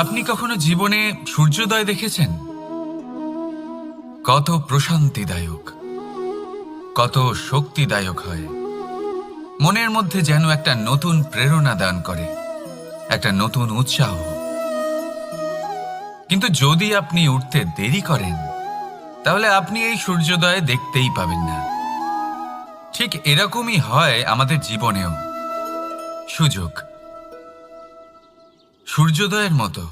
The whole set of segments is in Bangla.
আপনি কখনো জীবনে সূর্যোদয় দেখেছেন? কত প্রশান্তিদায়ক, কত শক্তিদায়ক হয়। মনের মধ্যে যেন একটা নতুন প্রেরণা দান করে, একটা নতুন উৎসাহ। কিন্তু যদি আপনি উঠতে দেরি করেন, তাহলে আপনি এই সূর্যোদয় দেখতেই পাবেন না। ঠিক এরকমই হয় আমাদের জীবনেও। সুযোগ সূর্যোদয়ের মতো।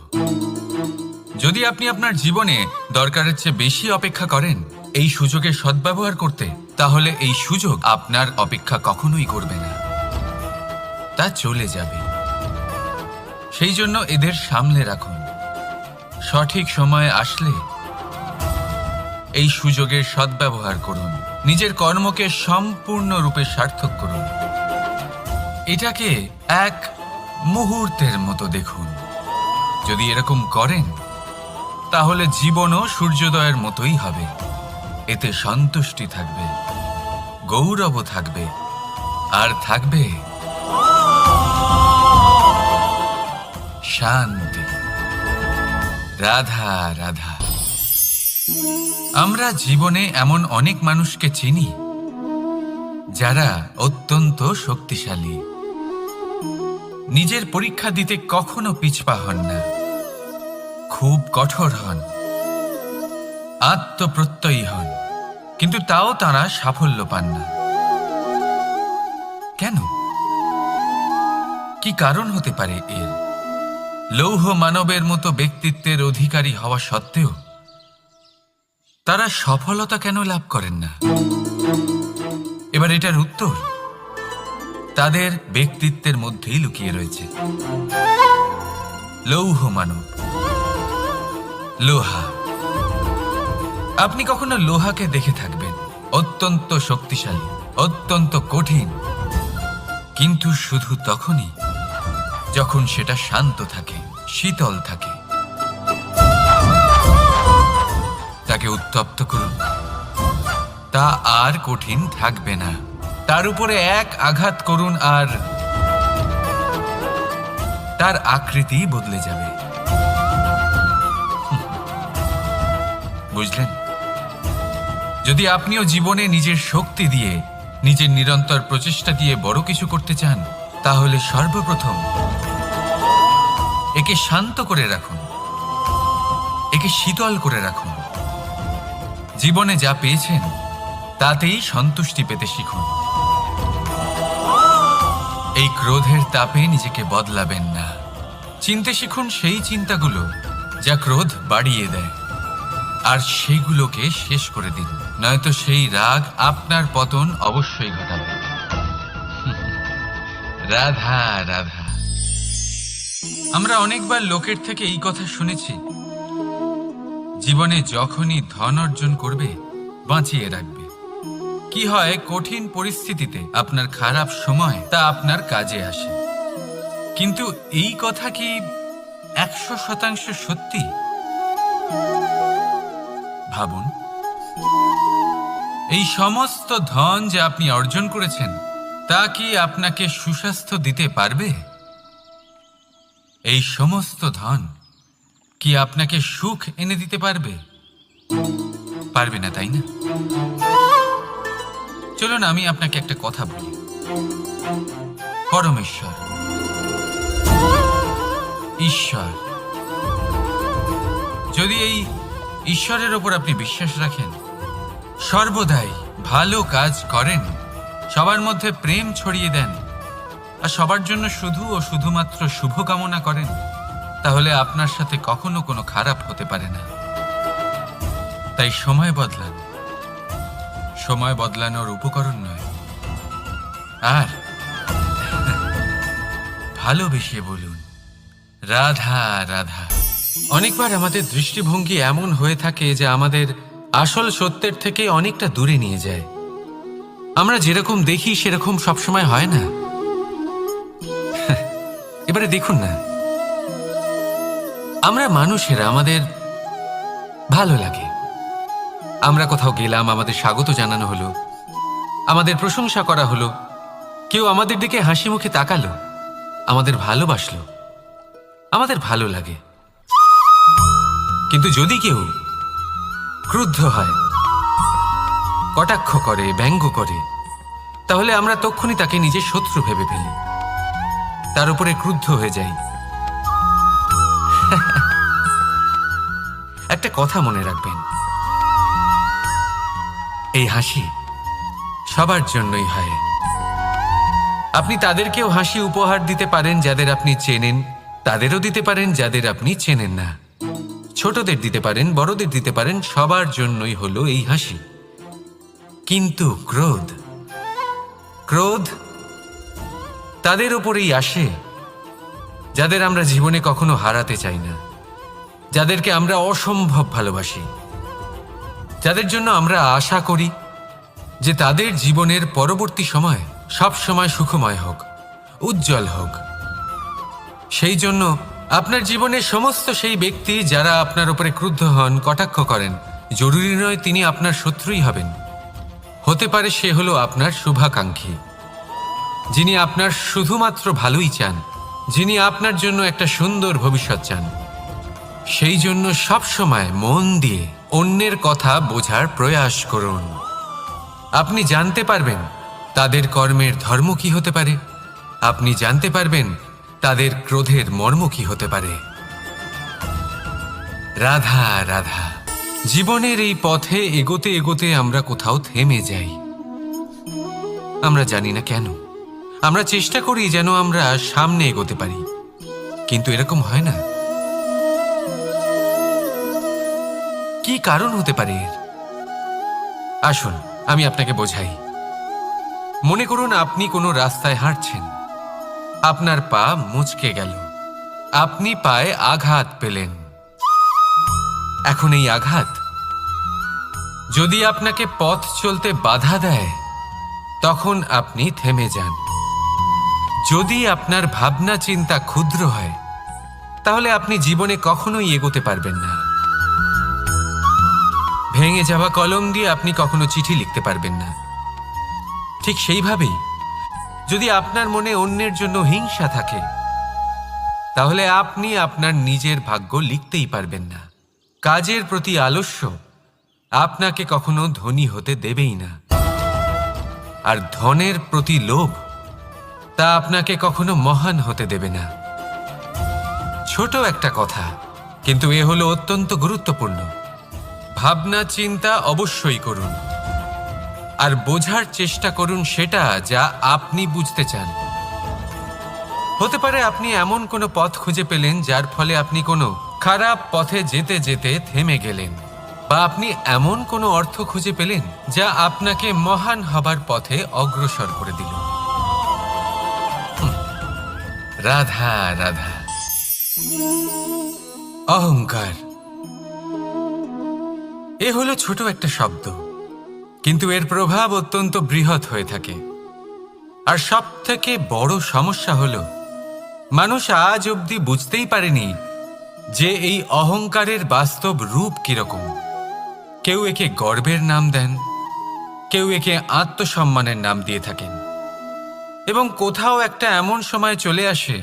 যদি আপনি আপনার জীবনে দরকারের চেয়ে বেশি অপেক্ষা করেন এই সুযোগের সদ্ব্যবহার করতে, তাহলে এই সুযোগ আপনার অপেক্ষা কখনোই করবে না, তা চলে যাবে। সেই জন্য এদের সামলে রাখুন। সঠিক সময় আসলে এই সুযোগের সদ্ব্যবহার করুন, নিজের কর্মকে সম্পূর্ণরূপে সার্থক করুন। এটাকে এক মুহূর্তের মতো দেখুন। যদি এরকম করেন, তাহলে জীবনও সূর্যোদয়ের মতোই হবে। এতে সন্তুষ্টি থাকবে, গৌরব থাকবে, আর থাকবে শান্তি। রাধা রাধা। আমরা জীবনে এমন অনেক মানুষকে চিনি যারা অত্যন্ত শক্তিশালী, নিজের পরীক্ষা দিতে কখনো পিছপা হন না, খুব কঠোর হন, আত্মপ্রত্যয়ী হন, কিন্তু তাও তারা সাফল্য পান না। কেন? কি কারণ হতে পারে এর? লৌহ মানবের মতো ব্যক্তিত্বের অধিকারী হওয়া সত্ত্বেও তারা সফলতা কেন লাভ করেন না? এবার এটার উত্তর তাদের ব্যক্তিত্বের মধ্যেই লুকিয়ে রয়েছে। লৌহ মানব, লোহা। আপনি কখনো লোহাকে দেখে থাকবেন, অত্যন্ত শক্তিশালী, অত্যন্ত কঠিন, কিন্তু শুধু তখনই যখন সেটা শান্ত থাকে, শীতল থাকে। তাকে উত্তপ্ত করুন, তা আর কঠিন থাকবে না। তার উপরে এক আঘাত করুন আর তার আকৃতি বদলে যাবে। বুঝলেন? যদি আপনিও জীবনে নিজের শক্তি দিয়ে, নিজের নিরন্তর প্রচেষ্টা দিয়ে বড় কিছু করতে চান, তাহলে সর্বপ্রথম একে শান্ত করে রাখুন, একে শীতল করে রাখুন। জীবনে যা পেয়েছেন তাতেই সন্তুষ্টি পেতে শিখুন। এই ক্রোধের তাপে নিজেকে বদলাবেন না। চিনতে শিখুন সেই চিন্তাগুলো যা ক্রোধ বাড়িয়ে দেয়, আর সেগুলোকে শেষ করে দিন, নয়তো সেই রাগ আপনার পতন অবশ্যই ঘটাবে। রাধা রাধা। আমরা অনেকবার লোকের থেকে এই কথা শুনেছি, জীবনে যখনই ধন অর্জন করবে বাঁচিয়ে রাখবে। কি হয়, কঠিন পরিস্থিতিতে আপনার খারাপ সময় তা আপনার কাজে আসে। কিন্তু এই কথা কি 100% সত্যি? ভাবুন, এই সমস্ত ধন যে আপনি অর্জন করেছেন তা কি আপনাকে সুস্বাস্থ্য দিতে পারবে? এই সমস্ত ধন কি আপনাকে সুখ এনে দিতে পারবে? পারবে না, তাই না? চলুন আমি আপনাকে একটা কথা বলি। পরমেশ্বর, ঈশ্বর, যদি এই ঈশ্বরের ওপর আপনি বিশ্বাস রাখেন, সর্বদাই ভালো কাজ করেন, সবার মধ্যে প্রেম ছড়িয়ে দেন, আর সবার জন্য শুধু ও শুধুমাত্র শুভকামনা করেন, তাহলে আপনার সাথে কখনো কোনো খারাপ হতে পারে না। তাই সময় বদলান, সময় বদলানোর উপকরণ নয়। আর ভালোবেসে বলুন রাধা রাধা। অনেকবার আমাদের দৃষ্টিভঙ্গি এমন হয়ে থাকে যে আমাদের আসল সত্যের থেকে অনেকটা দূরে নিয়ে যায়। আমরা যেরকম দেখি সেরকম সবসময় হয় না। এবারে দেখুন না, আমরা মানুষেরা, আমাদের ভালো লাগে, আমরা কোথাও গেলাম, আমাদের স্বাগত জানানো হলো, আমাদের প্রশংসা করা হলো, কেউ আমাদের দিকে হাসি মুখে তাকালো, আমাদের ভালোবাসলো। আমাদের ভালো লাগে। কিন্তু যদি কেউ ক্রুদ্ধ হয়, কটাক্ষ করে, ব্যঙ্গ করে, তাহলে আমরা তক্ষুনি তাকে নিজের শত্রু ভেবে ফেলি, তার উপরে ক্রুদ্ধ হয়ে যাই। একটা কথা মনে রাখবেন, এই হাসি সবার জন্যই হয়। আপনি তাদেরকেও হাসি উপহার দিতে পারেন যাদের আপনি চেনেন, তাদেরও দিতে পারেন যাদের আপনি চেনেন না। ছোটদের দিতে পারেন, বড়দের দিতে পারেন, সবার জন্যই হলো এই হাসি। কিন্তু ক্রোধ, ক্রোধ তাদের উপরেই আসে যাদের আমরা জীবনে কখনো হারাতে চাই না, যাদেরকে আমরা অসম্ভব ভালোবাসি, যাদের জন্য আমরা আশা করি যে তাদের জীবনের পরবর্তী সময় সব সময় সুখময় হোক, উজ্জ্বল হোক। সেই জন্য আপনার জীবনের সমস্ত সেই ব্যক্তি যারা আপনার উপরে ক্রুদ্ধ হন, কটাক্ষ করেন, জরুরি নয় তিনি আপনার শত্রুই হবেন। হতে পারে সে হলো আপনার শুভাকাঙ্ক্ষী, যিনি আপনার শুধুমাত্র ভালোই চান, যিনি আপনার জন্য একটা সুন্দর ভবিষ্যৎ চান। সেই জন্য সবসময় মন দিয়ে অন্যের কথা বোঝার প্রয়াস করুন। আপনি জানতে পারবেন তাদের কর্মের ধর্ম কি হতে পারে, আপনি জানতে পারবেন তাদের ক্রোধের মর্ম কি হতে পারে। রাধা রাধা। জীবনের এই পথে এগোতে এগোতে আমরা কোথাও থেমে যাই, আমরা জানি না কেন। আমরা চেষ্টা করি যেন আমরা সামনে এগোতে পারি, কিন্তু এরকম হয় না। কি কারণ হতে পারে এর? আসুন আমি আপনাকে বোঝাই। মনে করুন আপনি কোনো রাস্তায় হাঁটছেন, আপনার পা মুচকে গেল, আপনি পায়ে আঘাত পেলেন। এখন এই আঘাত যদি আপনাকে পথ চলতে বাধা দেয়, তখন আপনি থেমে যান। যদি আপনার ভাবনা চিন্তা ক্ষুদ্র হয়, তাহলে আপনি জীবনে কখনোই এগোতে পারবেন না। ভেঙে যাওয়া কলম দিয়ে আপনি কখনো চিঠি লিখতে পারবেন না। ঠিক সেইভাবেই যদি আপনার মনে অন্যের জন্য হিংসা থাকে, তাহলে আপনি আপনার নিজের ভাগ্য লিখতেই পারবেন না। কাজের প্রতি আলস্য আপনাকে কখনো ধনী হতে দেবেই না, আর ধনের প্রতি লোভ তা আপনাকে কখনো মহান হতে দেবে না। ছোট একটা কথা, কিন্তু এ হলো অত্যন্ত গুরুত্বপূর্ণ। ভাবনা চিন্তা অবশ্যই করুন, আর বোঝার চেষ্টা করুন সেটা যা আপনি বুঝতে চান। হতে পারে আপনি এমন কোনো পথ খুঁজে পেলেন যার ফলে আপনি কোনো খারাপ পথে যেতে যেতে থেমে গেলেন, বা আপনি এমন কোনো অর্থ খুঁজে পেলেন যা আপনাকে মহান হবার পথে অগ্রসর করে দিল। রাধা রাধা। অহংকার এ হলো ছোট একটা শব্দ, কিন্তু এর প্রভাব অত্যন্ত বৃহৎ হয়ে থাকে। আর সব থেকে বড় সমস্যা হলো মানুষ আজ অবধি বুঝতেই পারেনি যে এই অহংকারের বাস্তব রূপ কিরকম। কেউ একে গর্বের নাম দেন, কেউ একে আত্মসম্মানের নাম দিয়ে থাকেন, এবং কোথাও একটা এমন সময় চলে আসে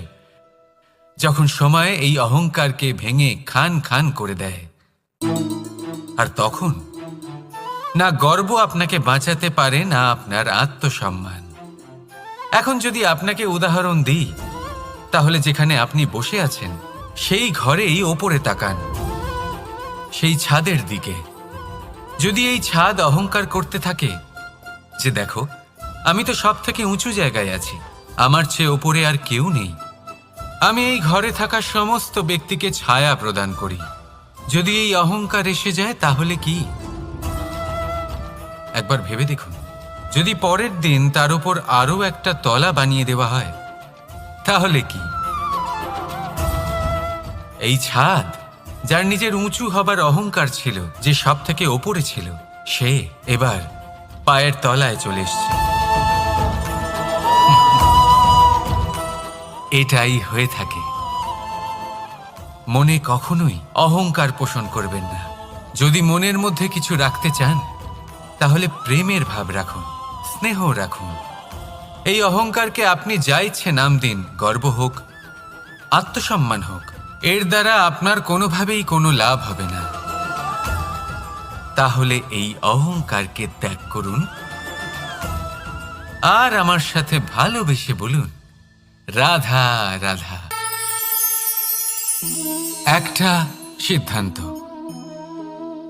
যখন সময় এই অহংকারকে ভেঙে খান খান করে দেয়। আর তখন না গর্ব আপনাকে বাঁচাতে পারে, না আপনার আত্মসম্মান। এখন যদি আপনাকে উদাহরণ দিই, তাহলে যেখানে আপনি বসে আছেন সেই ঘরেই ওপরে তাকান, সেই ছাদের দিকে। যদি এই ছাদ অহংকার করতে থাকে যে দেখো আমি তো সব থেকে উঁচু জায়গায় আছি, আমার চেয়ে ওপরে আর কেউ নেই, আমি এই ঘরে থাকা সমস্ত ব্যক্তিকে ছায়া প্রদান করি, যদি এই অহংকার এসে যায় তাহলে কি? একবার ভেবে দেখুন, যদি পরের দিন তার উপর আরো একটা তলা বানিয়ে দেওয়া হয় তাহলে কি? এই ছাদ যার নিজের উঁচু হবার অহংকার ছিল, যে সব থেকে ওপরে ছিল, সে এবার পায়ের তলায় চলে এসছে। এটাই হয়ে থাকে। মনে কখনোই অহংকার পোষণ করবেন না। যদি মনের মধ্যে কিছু রাখতে চান, তাহলে প্রেমের ভাব রাখুন, স্নেহ রাখুন। এই অহংকারকে আপনি যা ইচ্ছে নাম দিন, গর্ব হোক, আত্মসম্মান হোক, এর দ্বারা আপনার কোনোভাবেই কোনো লাভ হবে না। তাহলে এই অহংকারকে ত্যাগ করুন আর আমার সাথে ভালোবেসে বলুন, রাধা রাধা। একটা সিদ্ধান্ত।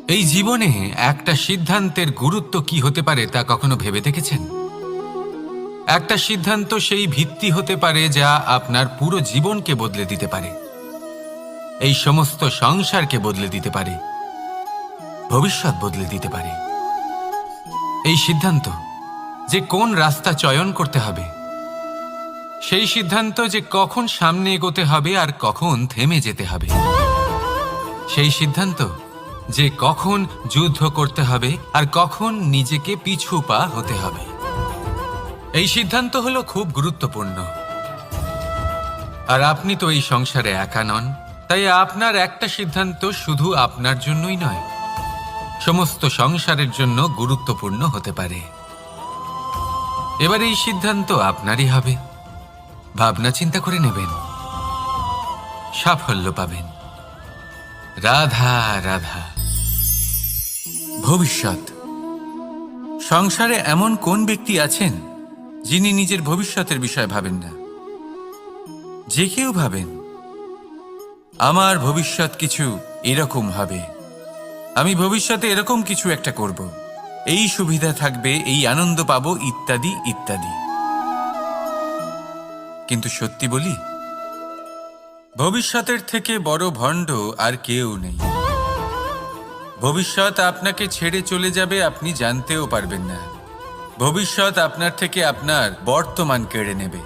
এই জীবনে একটা সিদ্ধান্তের গুরুত্ব কি হতে পারে তা কখনো ভেবে দেখেছেন? একটা সিদ্ধান্ত সেই ভিত্তি হতে পারে যা আপনার পুরো জীবনকে বদলে দিতে পারে, এই সমস্ত সংসারকে বদলে দিতে পারে, ভবিষ্যৎ বদলে দিতে পারে। এই সিদ্ধান্ত যে কোন রাস্তা চয়ন করতে হবে, সেই সিদ্ধান্ত যে কখন সামনে এগোতে হবে আর কখন থেমে যেতে হবে, সেই সিদ্ধান্ত যে কখন যুদ্ধ করতে হবে আর কখন নিজেকে পিছু পা হতে হবে। এই সিদ্ধান্ত হলো খুব গুরুত্বপূর্ণ। আর আপনি তো এই সংসারে একা নন, তাই আপনার একটা সিদ্ধান্ত শুধু আপনার জন্যই নয়, সমস্ত সংসারের জন্য গুরুত্বপূর্ণ হতে পারে। এবার এই সিদ্ধান্ত আপনারই হবে। ভাবনা চিন্তা করে নেবেন, সাফল্য পাবেন। রাধা রাধা। ভবিষ্যৎ। সংসারে এমন কোন ব্যক্তি আছেন যিনি নিজের ভবিষ্যতের বিষয়ে ভাবেন না? যে কেউ ভাবেন, আমার ভবিষ্যৎ কিছু এরকম হবে, আমি ভবিষ্যতে এরকম কিছু একটা করব, এই সুবিধা থাকবে, এই আনন্দ পাবো, ইত্যাদি ইত্যাদি। কিন্তু সত্যি বলি, ভবিষ্যতের থেকে বড় ভণ্ড আর কেউ নেই। ভবিষ্যৎ আপনাকে ছেড়ে চলে যাবে, আপনি জানতেও পারবেন না। ভবিষ্যৎ আপনার থেকে আপনার বর্তমান কেড়ে নেবে।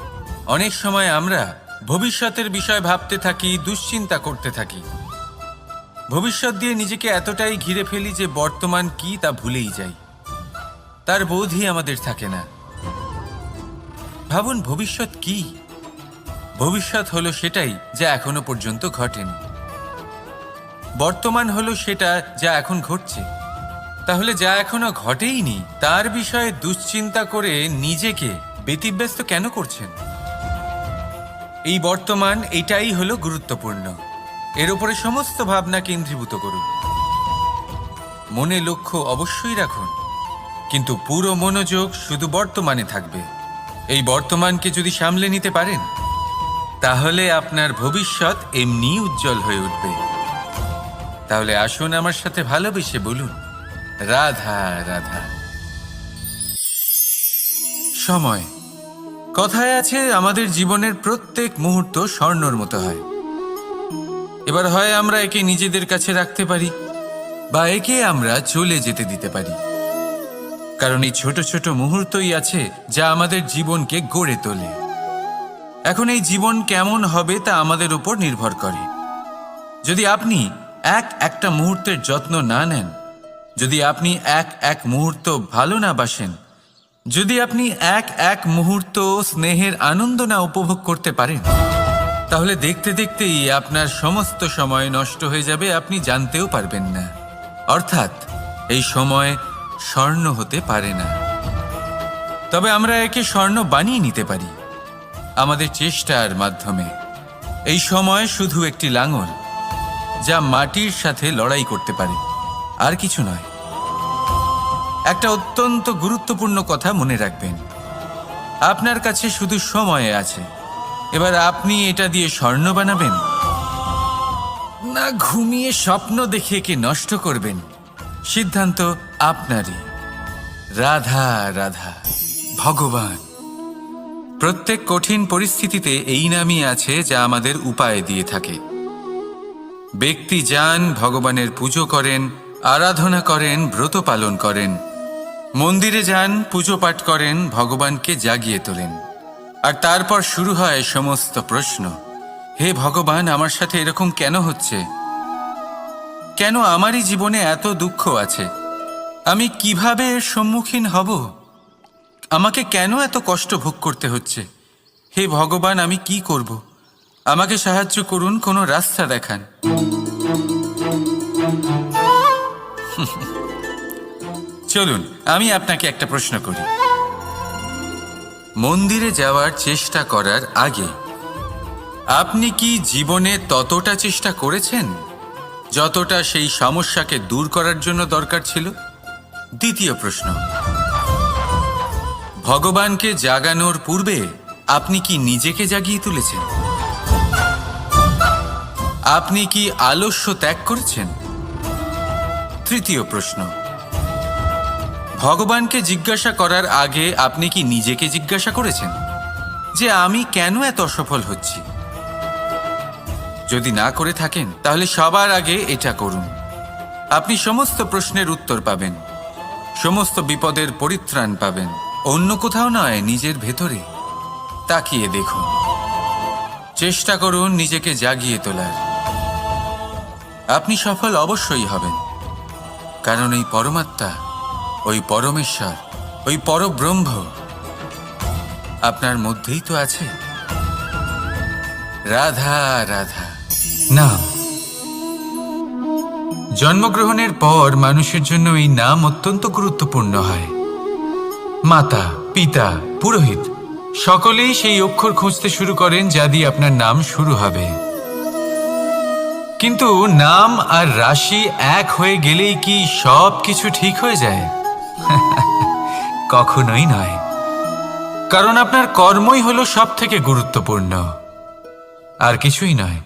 অনেক সময় আমরা ভবিষ্যতের বিষয় ভাবতে থাকি, দুশ্চিন্তা করতে থাকি, ভবিষ্যৎ দিয়ে নিজেকে এতটাই ঘিরে ফেলি যে বর্তমান কি তা ভুলেই যাই, তার বোধই আমাদের থাকে না। ভাবুন, ভবিষ্যৎ কি? ভবিষ্যৎ হলো সেটাই যা এখনো পর্যন্ত ঘটেনি। বর্তমান হলো সেটা যা এখন ঘটছে। তাহলে যা এখনো ঘটেইনি তার বিষয়ে দুশ্চিন্তা করে নিজেকে ব্যতিব্যস্ত কেন করছেন? এই বর্তমান, এটাই হলো গুরুত্বপূর্ণ। এর উপরে সমস্ত ভাবনা কেন্দ্রীভূত করুন। মনে লক্ষ্য অবশ্যই রাখুন, কিন্তু পুরো মনোযোগ শুধু বর্তমানে থাকবে। এই বর্তমানকে যদি সামলে নিতে পারেন, তাহলে আপনার ভবিষ্যৎ এমনি উজ্জ্বল হয়ে উঠবে। তাহলে আসুন আমার সাথে ভালোবেসে বলুন, রাধা রাধা। সময়। কথায় আছে, আমাদের জীবনের প্রত্যেক মুহূর্ত স্বর্ণর মতো হয়। এবার হয় আমরা একে নিজেদের কাছে রাখতে পারি, বা একে আমরা চলে যেতে দিতে পারি। কারণ এই ছোট ছোট মুহূর্তই আছে যা আমাদের জীবনকে গড়ে তোলে। এখন এই জীবন কেমন হবে তা আমাদের উপর নির্ভর করে। যদি আপনি একটা মুহূর্তের যত্ন না নেন, যদি আপনি এক মুহূর্ত ভালো না বাসেন, যদি আপনি এক মুহূর্ত স্নেহের আনন্দ না উপভোগ করতে পারেন, তাহলে দেখতে দেখতেই আপনার সমস্ত সময় নষ্ট হয়ে যাবে, আপনি জানতেও পারবেন না। অর্থাৎ এই সময় স্বর্ণ হতে পারে না। তবে আমরা একে স্বর্ণ বানিয়ে নিতে পারি আমাদের চেষ্টার মাধ্যমে। এই সময় শুধু একটি লাঙল যা মাটির সাথে লড়াই করতে পারে, আর কিছু নয়। একটা অত্যন্ত গুরুত্বপূর্ণ কথা মনে রাখবেন, আপনার কাছে শুধু সময় আছে। এবার আপনি এটা দিয়ে স্বর্ণ বানাবেন, না ঘুমিয়ে স্বপ্ন দেখে একে নষ্ট করবেন, সিদ্ধান্ত আপনারই। রাধা রাধা। ভগবান। প্রত্যেক কঠিন পরিস্থিতিতে এই নামই আছে যা আমাদের উপায় দিয়ে থাকে। ব্যক্তি যান, ভগবানের পুজো করেন, আরাধনা করেন, ব্রত পালন করেন, মন্দিরে যান, পুজো পাঠ করেন, ভগবানকে জাগিয়ে তোলেন। আর তারপর শুরু হয় সমস্ত প্রশ্ন। হে ভগবান, আমার সাথে এরকম কেন হচ্ছে? কেন আমারই জীবনে এত দুঃখ আছে? আমি কিভাবে এর সম্মুখীন হব? আমাকে কেন এত কষ্ট ভোগ করতে হচ্ছে? হে ভগবান, আমি কি করব? আমাকে সাহায্য করুন, কোনো রাস্তা দেখান। চলুন আমি আপনাকে একটা প্রশ্ন করি। মন্দিরে যাওয়ার চেষ্টা করার আগে আপনি কি জীবনে ততটা চেষ্টা করেছেন যতটা সেই সমস্যাকে দূর করার জন্য দরকার ছিল? দ্বিতীয় প্রশ্ন, ভগবানকে জাগানোর পূর্বে আপনি কি নিজেকে জাগিয়ে তুলেছেন? আপনি কি আলস্য ত্যাগ করেছেন? তৃতীয় প্রশ্ন, ভগবানকে জিজ্ঞাসা করার আগে আপনি কি নিজেকে জিজ্ঞাসা করেছেন যে আমি কেন এত অসফল হচ্ছি? যদি না করে থাকেন তাহলে সবার আগে এটা করুন। আপনি সমস্ত প্রশ্নের উত্তর পাবেন, সমস্ত বিপদের পরিত্রাণ পাবেন। অন্য কোথাও নয়, নিজের ভেতরে তাকিয়ে দেখুন। চেষ্টা করুন নিজেকে জাগিয়ে তোলার। আপনি সফল অবশ্যই হবেন, কারণ এই পরমাত্মা, ওই পরমেশ্বর, ওই পরব্রহ্ম আপনার মধ্যেই তো আছে। রাধা রাধা। নাম। জন্মগ্রহণের পর মানুষের জন্য এই নাম অত্যন্ত গুরুত্বপূর্ণ হয়। মাতা, পিতা, পুরোহিত সকলেই সেই অক্ষর খুঁজতে শুরু করেন যা দিয়ে আপনার নাম শুরু হবে। কিন্তু নাম আর রাশি এক হয়ে গেলেই কি সব কিছু ঠিক হয়ে যায়? কখনোই নয়, কারণ আপনার কর্মই হলো সব থেকে গুরুত্বপূর্ণ, আর কিছুই নয়।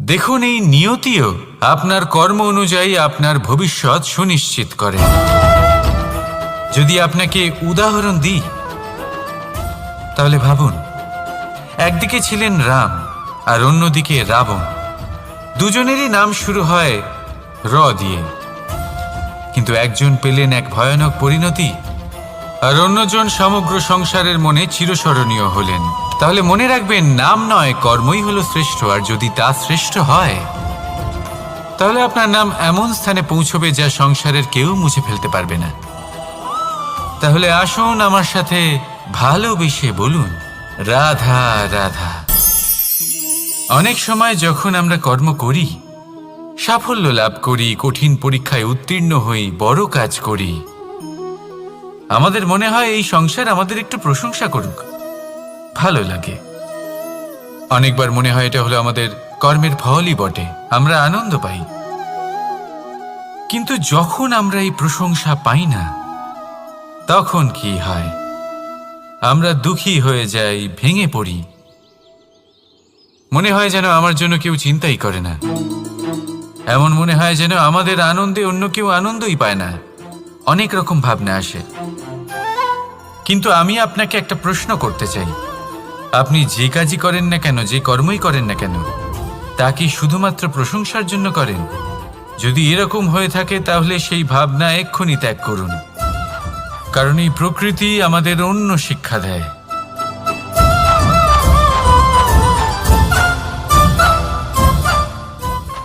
দেখুন, এই নিয়তিও আপনার কর্ম অনুযায়ী আপনার ভবিষ্যৎ সুনিশ্চিত করে। যদি আপনাকে উদাহরণ দিই তাহলে ভাবুন, একদিকে ছিলেন রাম আর অন্যদিকে রাবণ। দুজনেরই নাম শুরু হয় র দিয়ে, কিন্তু একজন পেলেন এক ভয়ানক পরিণতি আর অন্যজন সমগ্র সংসারের মনে চিরস্মরণীয় হলেন। তাহলে মনে রাখবেন, নাম নয়, কর্মই হলো শ্রেষ্ঠ। আর যদি তা শ্রেষ্ঠ হয় তাহলে আপনার নাম এমন স্থানে পৌঁছবে যা সংসারের কেউ মুছে ফেলতে পারবে না। তাহলে আসুন আমার সাথে ভালোবেসে বলুন, রাধা রাধা। অনেক সময় যখন আমরা কর্ম করি, সাফল্য লাভ করি, কঠিন পরীক্ষায় উত্তীর্ণ হই, বড় কাজ করি, আমাদের মনে হয় এই সংসার আমাদের একটু প্রশংসা করুক, ভালো লাগে। অনেকবার মনে হয় এটা হলো আমাদের কর্মের ফলই বটে, আমরা আনন্দ পাই। কিন্তু যখন আমরা এই প্রশংসা পাই না, তখন কি হয়? আমরা দুঃখী হয়ে যাই, ভেঙে পড়ি। মনে হয় যেন আমার জন্য কেউ চিন্তাই করে না। এমন মনে হয় যেন আমাদের আনন্দে অন্য কেউ আনন্দই পায় না। অনেক রকম ভাবনা আসে। কিন্তু আমি আপনাকে একটা প্রশ্ন করতে চাই, আপনি যে কাজই করেন না কেন, যে কর্মই করেন না কেন, তা কি শুধুমাত্র প্রশংসার জন্য করেন? যদি এরকম হয়ে থাকে তাহলে সেই ভাবনা এক্ষুনি ত্যাগ করুন, কারণ এই প্রকৃতি আমাদের অন্য শিক্ষা দেয়।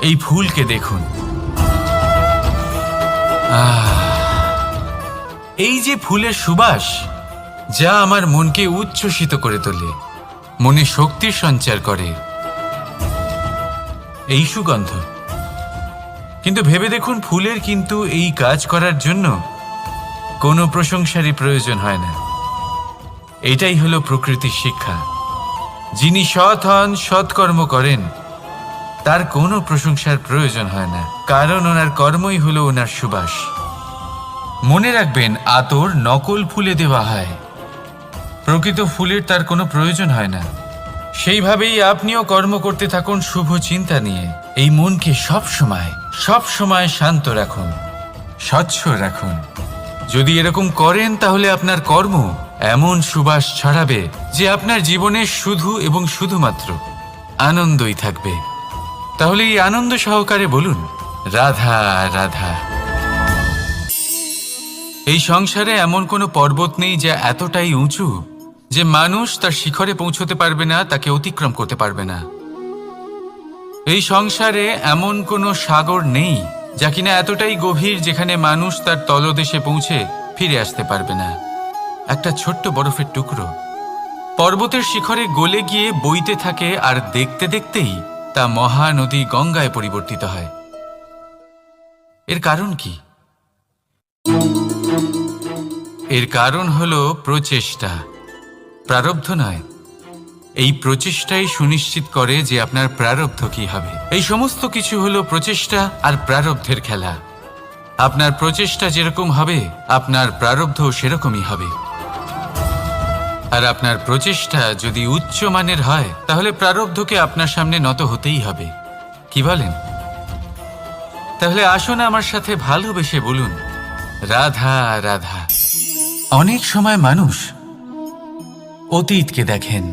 এই ফুলকে দেখুন, এই যে ফুলের সুবাস, যা আমার মনকে উচ্ছ্বসিত করে তোলে, মনে শক্তির সঞ্চার করে, এই সুগন্ধ। কিন্তু ভেবে দেখুন, ফুলের কিন্তু এই কাজ করার জন্য কোনো প্রশংসারই প্রয়োজন হয় না। এটাই হলো প্রকৃতির শিক্ষা। যিনি সৎ হন, সৎকর্ম করেন, তার কোনো প্রশংসার প্রয়োজন হয় না, কারণ ওনার কর্মই হলো ওনার সুবাস। মনে রাখবেন, আতর নকল ফুলে দেওয়া হয়, প্রকৃত ফুলের তার কোনো প্রয়োজন হয় না। সেইভাবেই আপনিও কর্ম করতে থাকুন শুভ চিন্তা নিয়ে। এই মনকে সব সময় শান্ত রাখুন, স্বচ্ছ রাখুন। যদি এরকম করেন তাহলে আপনার কর্ম এমন সুবাস ছড়াবে যে আপনার জীবনে শুধু এবং শুধুমাত্র আনন্দই থাকবে। তাহলে এই আনন্দ সহকারে বলুন, রাধা রাধা। এই সংসারে এমন কোনো পর্বত নেই যা এতটাই উঁচু যে মানুষ তার শিখরে পৌঁছতে পারবে না, তাকে অতিক্রম করতে পারবে না। এই সংসারে এমন কোনো সাগর নেই যা কিনা এতটাই গভীর যেখানে মানুষ তার তলদেশে পৌঁছে ফিরে আসতে পারবে না। একটা ছোট্ট বরফের টুকরো পর্বতের শিখরে গলে গিয়ে বইতে থাকে, আর দেখতে দেখতেই তা মহানদী গঙ্গায় পরিবর্তিত হয়। এর কারণ কি? এর কারণ হলো প্রচেষ্টা, প্রারব্ধ নয়। এই প্রচেষ্টাই সুনিশ্চিত করে যে আপনার প্রারব্ধ কি হবে। এই সমস্ত কিছু হলো প্রচেষ্টা আর প্রারব্ধের খেলা। আপনার প্রচেষ্টা যেরকম হবে আপনার প্রারব্ধও সেরকমই হবে। আর আপনার প্রচেষ্টা যদি উচ্চ মানের হয় তাহলে প্রারব্ধকে আপনার সামনে নত হতেই হবে। কি বলেন? তাহলে আসুন আমার সাথে ভালোবেসে বলুন, রাধা রাধা। অনেক সময় মানুষ অতীতকে দেখেন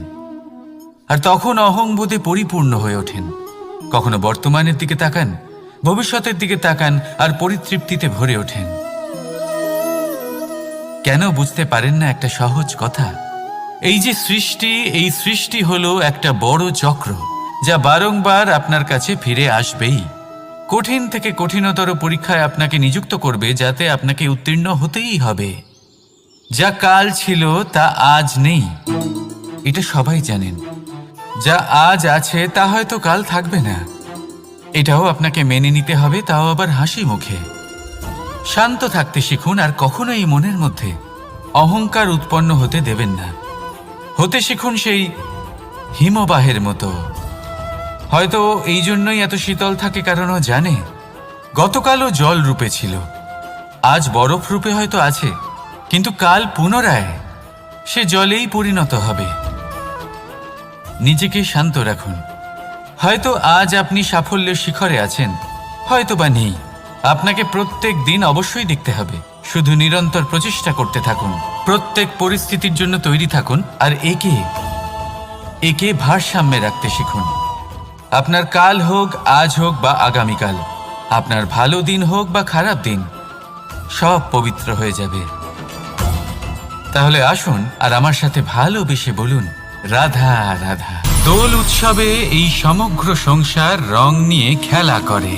আর তখন অহংবোধে পরিপূর্ণ হয়ে ওঠেন। কখনো বর্তমানের দিকে তাকান, ভবিষ্যতের দিকে তাকান আর পরিতৃপ্তিতে ভরে ওঠেন। কেন বুঝতে পারেন না একটা সহজ কথা? এই যে সৃষ্টি, এই সৃষ্টি হলো একটা বড় চক্র যা বারংবার আপনার কাছে ফিরে আসবেই। কঠিন থেকে কঠিনতর পরীক্ষায় আপনাকে নিযুক্ত করবে, যাতে আপনাকে উত্তীর্ণ হতেই হবে। যা কাল ছিল তা আজ নেই, এটা সবাই জানেন। যা আজ আছে তা হয়তো কাল থাকবে না, এটাও আপনাকে মেনে নিতে হবে, তাও আবার হাসি মুখে। শান্ত থাকতে শিখুন আর কখনোই মনের মধ্যে অহংকার উৎপন্ন হতে দেবেন না। হতে শিখুন সেই হিমবাহের মতো। হয়তো এই জন্যই এত শীতল থাকে, কারণ ও জানে গতকালও জল রূপে ছিল, আজ বরফ রূপে হয়তো আছে, কিন্তু কাল পুনরায় সে জলেই পরিণত হবে। নিজেকে শান্ত রাখুন। হয়তো আজ আপনি সাফল্যের শিখরে আছেন, হয়তো বা নেই। আপনাকে প্রত্যেক দিন অবশ্যই দেখতে হবে। শুধু নিরন্তর প্রচেষ্টা করতে থাকুন, প্রত্যেক পরিস্থিতির জন্য তৈরি থাকুন আর একে ভারসাম্যে রাখতে শিখুন। আপনার কাল হোক, আজ হোক বা আগামীকাল, আপনার ভালো দিন হোক বা খারাপ দিন, সব পবিত্র হয়ে যাবে। তাহলে আসুন আর আমার সাথে ভালোবেসে বলুন, রাধা রাধা। দোল উৎসবে এই সমগ্র সংসার রং নিয়ে খেলা করে,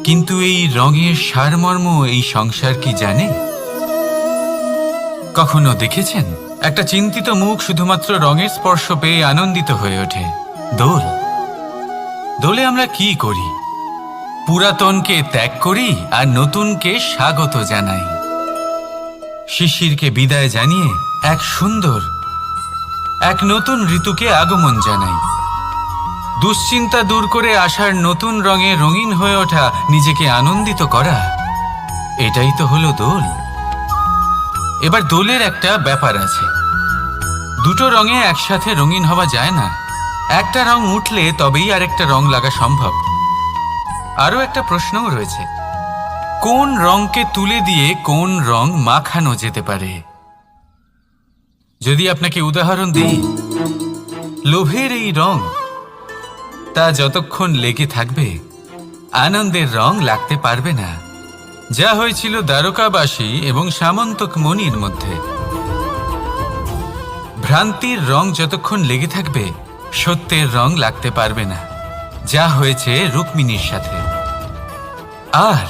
কিন্তু এই রঙের সারমর্ম এই সংসার কি জানে? কখনো দেখেছেন একটা চিন্তিত মুখ শুধুমাত্র রঙের স্পর্শ পেয়ে আনন্দিত হয়ে ওঠে? দোলে আমরা কি করি? পুরাতনকে ত্যাগ করি আর নতুনকে স্বাগত জানাই। শিশিরকে বিদায় জানিয়ে এক নতুন ঋতুকে আগমন জানাই। দুশ্চিন্তা দূর করে আসার নতুন রঙে রঙিন হয়ে ওঠা, নিজেকে আনন্দিত করা, এটাই তো হলো দোল। এবার দোলের একটা ব্যাপার আছে, দুটো রঙে একসাথে রঙিন হওয়া যায় না। একটা রং উঠলে তবেই আরেকটা রং লাগা সম্ভব। আরও একটা প্রশ্নও রয়েছে, কোন রংকে তুলে দিয়ে কোন রং মাখানো যেতে পারে? যদি আপনাকে উদাহরণ দিই, লোভের এই রং, তা যতক্ষণ লেগে থাকবে আনন্দের রং লাগতে পারবে না। যা হয়েছিল দ্বারকাবাসী এবং সামন্তক মণির মধ্যে। ভ্রান্তির রং যতক্ষণ লেগে থাকবে সত্যের রং লাগতে পারবে না, যা হয়েছে রুক্মিণীর সাথে। আর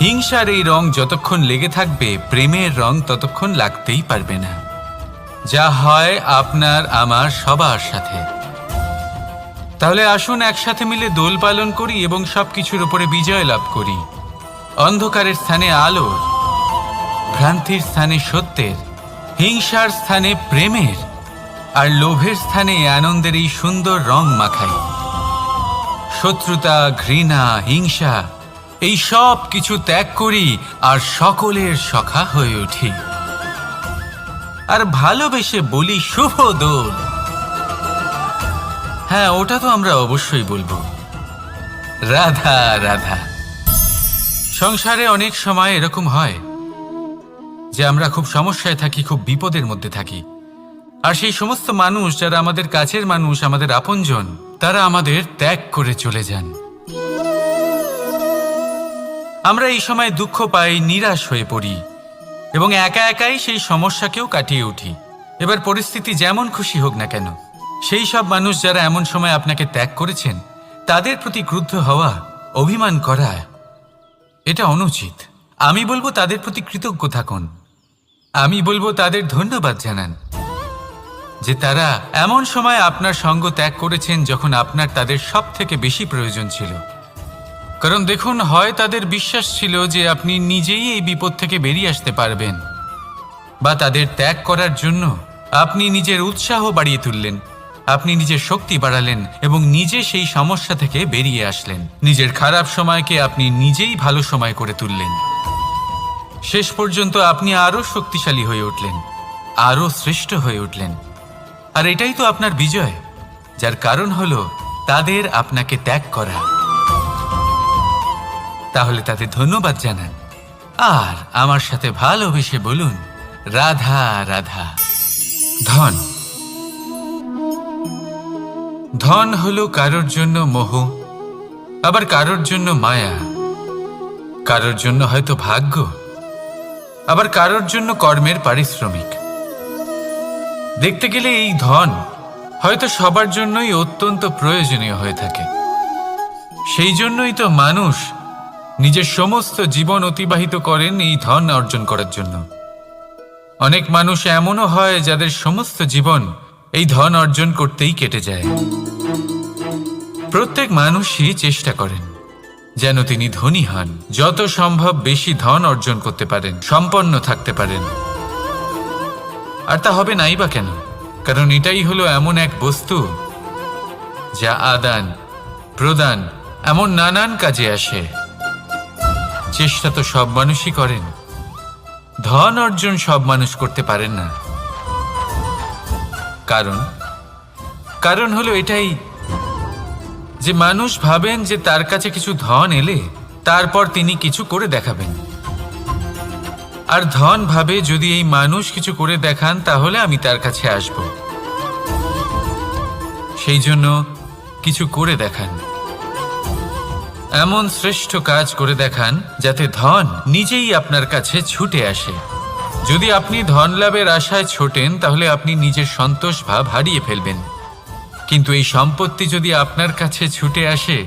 হিংসার এই রং যতক্ষণ লেগে থাকবে প্রেমের রং ততক্ষণ লাগতেই পারবে না, যা হয় আপনার আমার সবার সাথে। তাহলে আসুন একসাথে মিলে দোল পালন করি এবং সবকিছুর উপরে বিজয় লাভ করি। অন্ধকারের স্থানে আলোর, ভ্রান্তির স্থানে সত্যের, হিংসার স্থানে প্রেমের, আর লোভের স্থানে আনন্দের এই সুন্দর রং মাখাই। শত্রুতা, ঘৃণা, হিংসা, এই সব কিছু ত্যাগ করি আর সকলের সখা হয়ে উঠি। আর ভালোবেসে বলি, শুভ দোল। হ্যাঁ, ওটা তো আমরা অবশ্যই বলবো, রাধা রাধা। সংসারে অনেক সময় এরকম হয় যে আমরা খুব সমস্যায় থাকি, খুব বিপদের মধ্যে থাকি। আর সেই সমস্ত মানুষ যারা আমাদের কাছের মানুষ, আমাদের আপনজন, তারা আমাদের ত্যাগ করে চলে যান। আমরা এই সময় দুঃখ পাই, নিরাশ হয়ে পড়ি এবং একা একাই সেই সমস্যাকেও কাটিয়ে উঠি। এবার পরিস্থিতি যেমন খুশি হোক না কেন, সেই সব মানুষ যারা এমন সময় আপনাকে ত্যাগ করেছেন, তাদের প্রতি ক্রুদ্ধ হওয়া, অভিমান করা, এটা অনুচিত। আমি বলবো তাদের প্রতি কৃতজ্ঞ থাকুন। আমি বলবো তাদের ধন্যবাদ জানান যে তারা এমন সময় আপনার সঙ্গ ত্যাগ করেছেন যখন আপনার তাদের সব থেকে বেশি প্রয়োজন ছিল। কারণ দেখুন, হয় তাদের বিশ্বাস ছিল যে আপনি নিজেই এই বিপদ থেকে বেরিয়ে আসতে পারবেন, বা তাদের ত্যাগ করার জন্য আপনি নিজের উৎসাহ বাড়িয়ে তুললেন, আপনি নিজের শক্তি বাড়ালেন এবং নিজে সেই সমস্যা থেকে বেরিয়ে আসলেন। নিজের খারাপ সময়কে আপনি নিজেই ভালো সময় করে তুললেন। শেষ পর্যন্ত আপনি আরো শক্তিশালী হয়ে উঠলেন, আরো শ্রেষ্ঠ হয়ে উঠলেন। আর এটাই তো আপনার বিজয়, যার কারণ হলো তাদের আপনাকে ত্যাগ করা। তাহলে তাদের ধন্যবাদ জানান আর আমার সাথে ভালোবেসে বলুন, রাধা রাধা। ধন, ধন হলো কারোর জন্য মোহ, আবার কারোর জন্য মায়া, কারোর জন্য হয়তো ভাগ্য, আবার কারোর জন্য কর্মের পারিশ্রমিক। দেখতে গেলে এই ধন হয়তো সবার জন্যই অত্যন্ত প্রয়োজনীয় হয়ে থাকে। সেই জন্যই তো মানুষ নিজের সমস্ত জীবন অতিবাহিত করেন এই ধন অর্জন করার জন্য। অনেক মানুষ এমনও হয় যাদের সমস্ত জীবন এই ধন অর্জন করতেই কেটে যায়। প্রত্যেক মানুষই চেষ্টা করেন যেন তিনি ধনী হন, যত সম্ভব বেশি ধন অর্জন করতে পারেন, সম্পন্ন থাকতে পারেন। আর তা হবে নাই বা কেন? কারণ এটাই হলো এমন এক বস্তু যা আদান প্রদান এমন নানান কাজে আসে। চেষ্টা তো সব মানুষই করেন, ধন অর্জন সব মানুষ করতে পারেন না। কারণ হলো এটাই যে মানুষ ভাবেন যে তার কাছে কিছু ধন এলে তারপর তিনি কিছু করে দেখাবেন। আর ধন ভাবে যদি এই মানুষ কিছু করে দেখান তাহলে আমি তার কাছে আসব। সেই জন্য কিছু করে দেখান, এমন শ্রেষ্ঠ কাজ করে দেখান যাতে ধন নিজেই আপনার কাছে ছুটে আসে। যদি আপনি ধন লাভের আশায় ছোটেন তাহলে আপনি নিজের সন্তোষ ভাব হারিয়ে ফেলবেন। কিন্তু এই সম্পত্তি যদি আপনার কাছে ছুটে আসে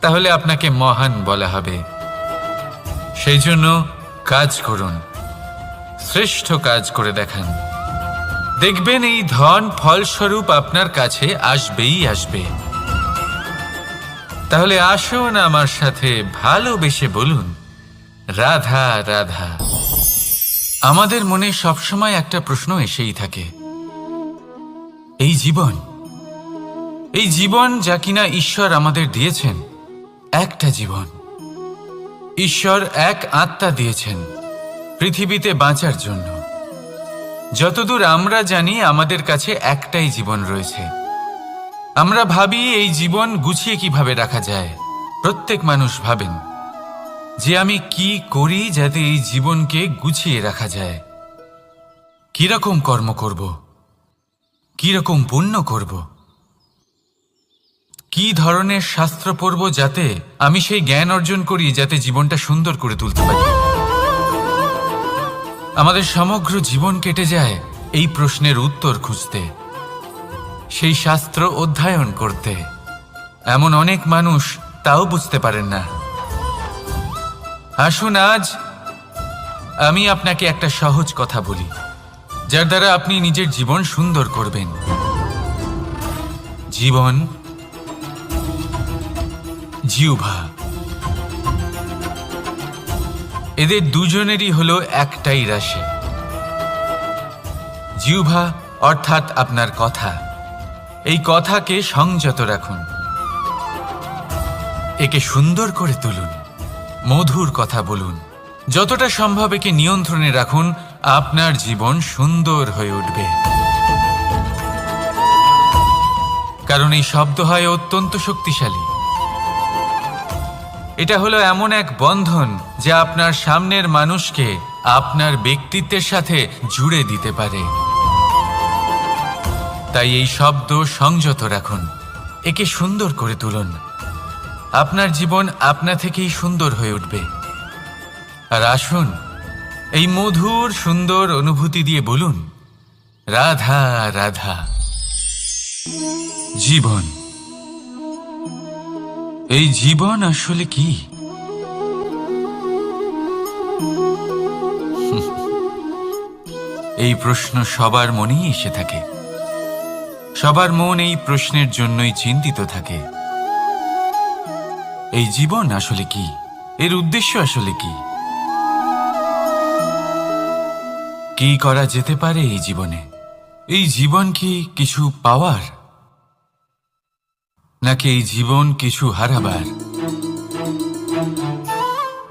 তাহলে আপনাকে মহান বলা হবে। সেই জন্য কাজ করুন, শ্রেষ্ঠ কাজ করে দেখান। দেখবেন এই ধন ফলস্বরূপ আপনার কাছে আসবেই আসবে। তাহলে আসুন আমার সাথে ভালোবেসে বলুন, রাধা রাধা। আমাদের মনে সবসময় একটা প্রশ্ন এসেই থাকে, এই জীবন যা কিনা ঈশ্বর আমাদের দিয়েছেন, একটা জীবন। ঈশ্বর এক আত্মা দিয়েছেন পৃথিবীতে বাঁচার জন্য। যতদূর আমরা জানি আমাদের কাছে একটাই জীবন রয়েছে। আমরা ভাবি এই জীবন গুছিয়ে কিভাবে রাখা যায়। প্রত্যেক মানুষ ভাবেন যে আমি কি করি যাতে এই জীবনকে গুছিয়ে রাখা যায়, কিরকম কর্ম করব, কিরকম পুণ্য করব, কি ধরনের শাস্ত্র পড়ব যাতে আমি সেই জ্ঞান অর্জন করি যাতে জীবনটা সুন্দর করে তুলতে পারি। আমাদের সমগ্র জীবন কেটে যায় এই প্রশ্নের উত্তর খুঁজতে, সেই শাস্ত্র অধ্যয়ন করতে। এমন অনেক মানুষ তাও বুঝতে পারেন না। আসুন আজ আমি আপনাকে একটা সহজ কথা বলি, যার দ্বারা আপনি নিজের জীবন সুন্দর করবেন। জীবন, জিহ্বা, এদের দুজনেরই হলো একটাই রাশি। জিহ্বা অর্থাৎ আপনার কথা, এই কথাকে সংযত রাখুন, একে সুন্দর করে তুলুন, মধুর কথা বলুন। যতটা সম্ভব একে নিয়ন্ত্রণে রাখুন, আপনার জীবন সুন্দর হয়ে উঠবে। কারণ এই শব্দ হয় অত্যন্ত শক্তিশালী। এটা হলো এমন এক বন্ধন যা আপনার সামনের মানুষকে আপনার ব্যক্তিত্বের সাথে জুড়ে দিতে পারে। তাই এই শব্দ সংযত রাখুন, একে সুন্দর করে তুলুন। আপনার জীবন আপনা থেকেই সুন্দর হয়ে উঠবে। আর আসুন এই মধুর সুন্দর অনুভূতি দিয়ে বলুন, রাধা রাধা। জীবন, এই জীবন আসলে কি? এই প্রশ্ন সবার মনেই এসে থাকে। সবার মন এই প্রশ্নের জন্যই চিন্তিত থাকে। এই জীবন আসলে কি? এর উদ্দেশ্য আসলে কি? কি করা যেতে পারে এই জীবনে? এই জীবন কি কিছু পাওয়ার, নাকি এই জীবন কিছু হারাবার?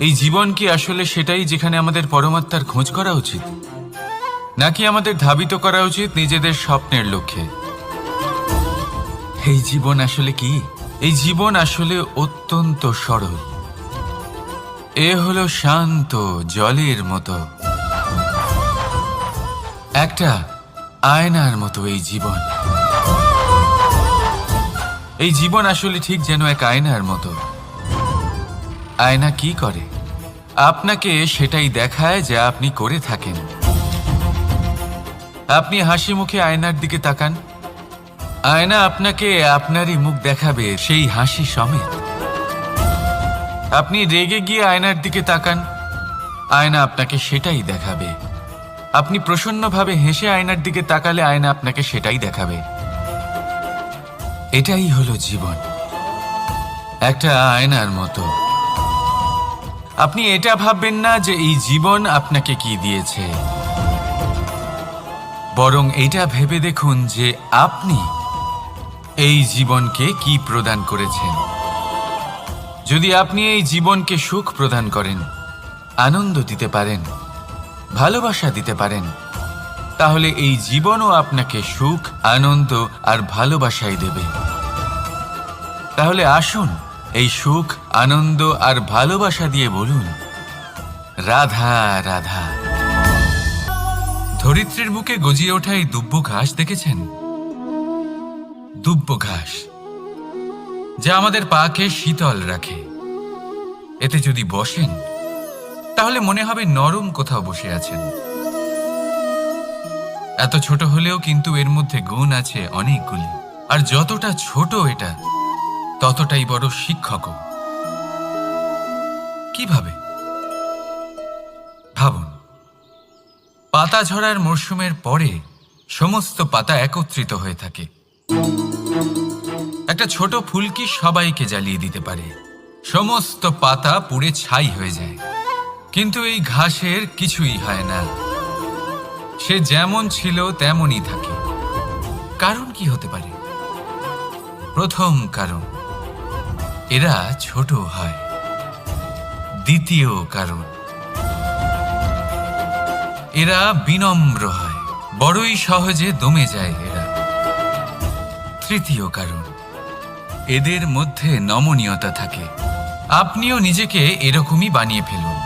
এই জীবন কি আসলে সেটাই যেখানে আমাদের পরমাত্মার খোঁজ করা উচিত, নাকি আমাদের ধাবিত করা উচিত নিজেদের স্বপ্নের লক্ষ্যে? এই জীবন আসলে কি? এই জীবন আসলে অত্যন্ত সরল। এ হলো শান্ত জলের মতো, একটা আয়নার মতো এই জীবন। এই জীবন আসলে ঠিক যেন এক আয়নার মতো। আয়না কি করে? আপনাকে সেটাই দেখায় যা আপনি করে থাকেন। আপনি হাসি মুখে আয়নার দিকে তাকান, আয়না আপনাকে আপনারই মুখ দেখাবে, সেই হাসি সমেত। আপনি রেগে গিয়ে আয়নার দিকে তাকান, আয়না আপনাকে সেটাই দেখাবে। আপনি প্রসন্নভাবে হেসে আয়নার দিকে তাকালে আয়না আপনাকে সেটাই দেখাবে। এটাই হলো জীবন, একটা আয়নার মতো। আপনি এটা ভাববেন না যে এই জীবন আপনাকে কি দিয়েছে, বরং এটা ভেবে দেখুন যে আপনি এই জীবনকে কি প্রদান করেছেন। যদি আপনি এই জীবনকে সুখ প্রদান করেন, আনন্দ দিতে পারেন, ভালোবাসা দিতে পারেন, তাহলে এই জীবনও আপনাকে সুখ, আনন্দ আর ভালোবাসাই দেবে। তাহলে আসুন এই সুখ, আনন্দ আর ভালোবাসা দিয়ে বলুন, রাধা রাধা। ধরিত্রীর বুকে গজিয়ে ওঠা এই দুব্ব ঘাস দেখেছেন? দুব্ব ঘাস, যা আমাদের পাকে শীতল রাখে। এতে যদি বসেন তাহলে মনে হবে নরম কোথাও বসে আছেন। এত ছোট হলেও কিন্তু এর মধ্যে গুণ আছে অনেকগুলি, আর যতটা ছোট এটা ততটাই বড় শিক্ষকও। কিভাবে? ভাবুন, পাতা ঝরার মরশুমের পরে সমস্ত পাতা একত্রিত হয়ে থাকে। একটা ছোট ফুলকি সবাইকে জ্বালিয়ে দিতে পারে, সমস্ত পাতা পুড়ে ছাই হয়ে যায়। কিন্তু এই ঘাসের কিছুই হয় না, সে যেমন ছিল তেমনই থাকে। কারণ কি হতে পারে? প্রথম কারণ, এরা ছোট হয়। দ্বিতীয় কারণ, এরা বিনম্র হয়, বড়ই সহজে দমে যায় এরা। তৃতীয় কারণ, এদের মধ্যে নমনীয়তা থাকে। আপনিও নিজেকে এরকমই বানিয়ে ফেলুন।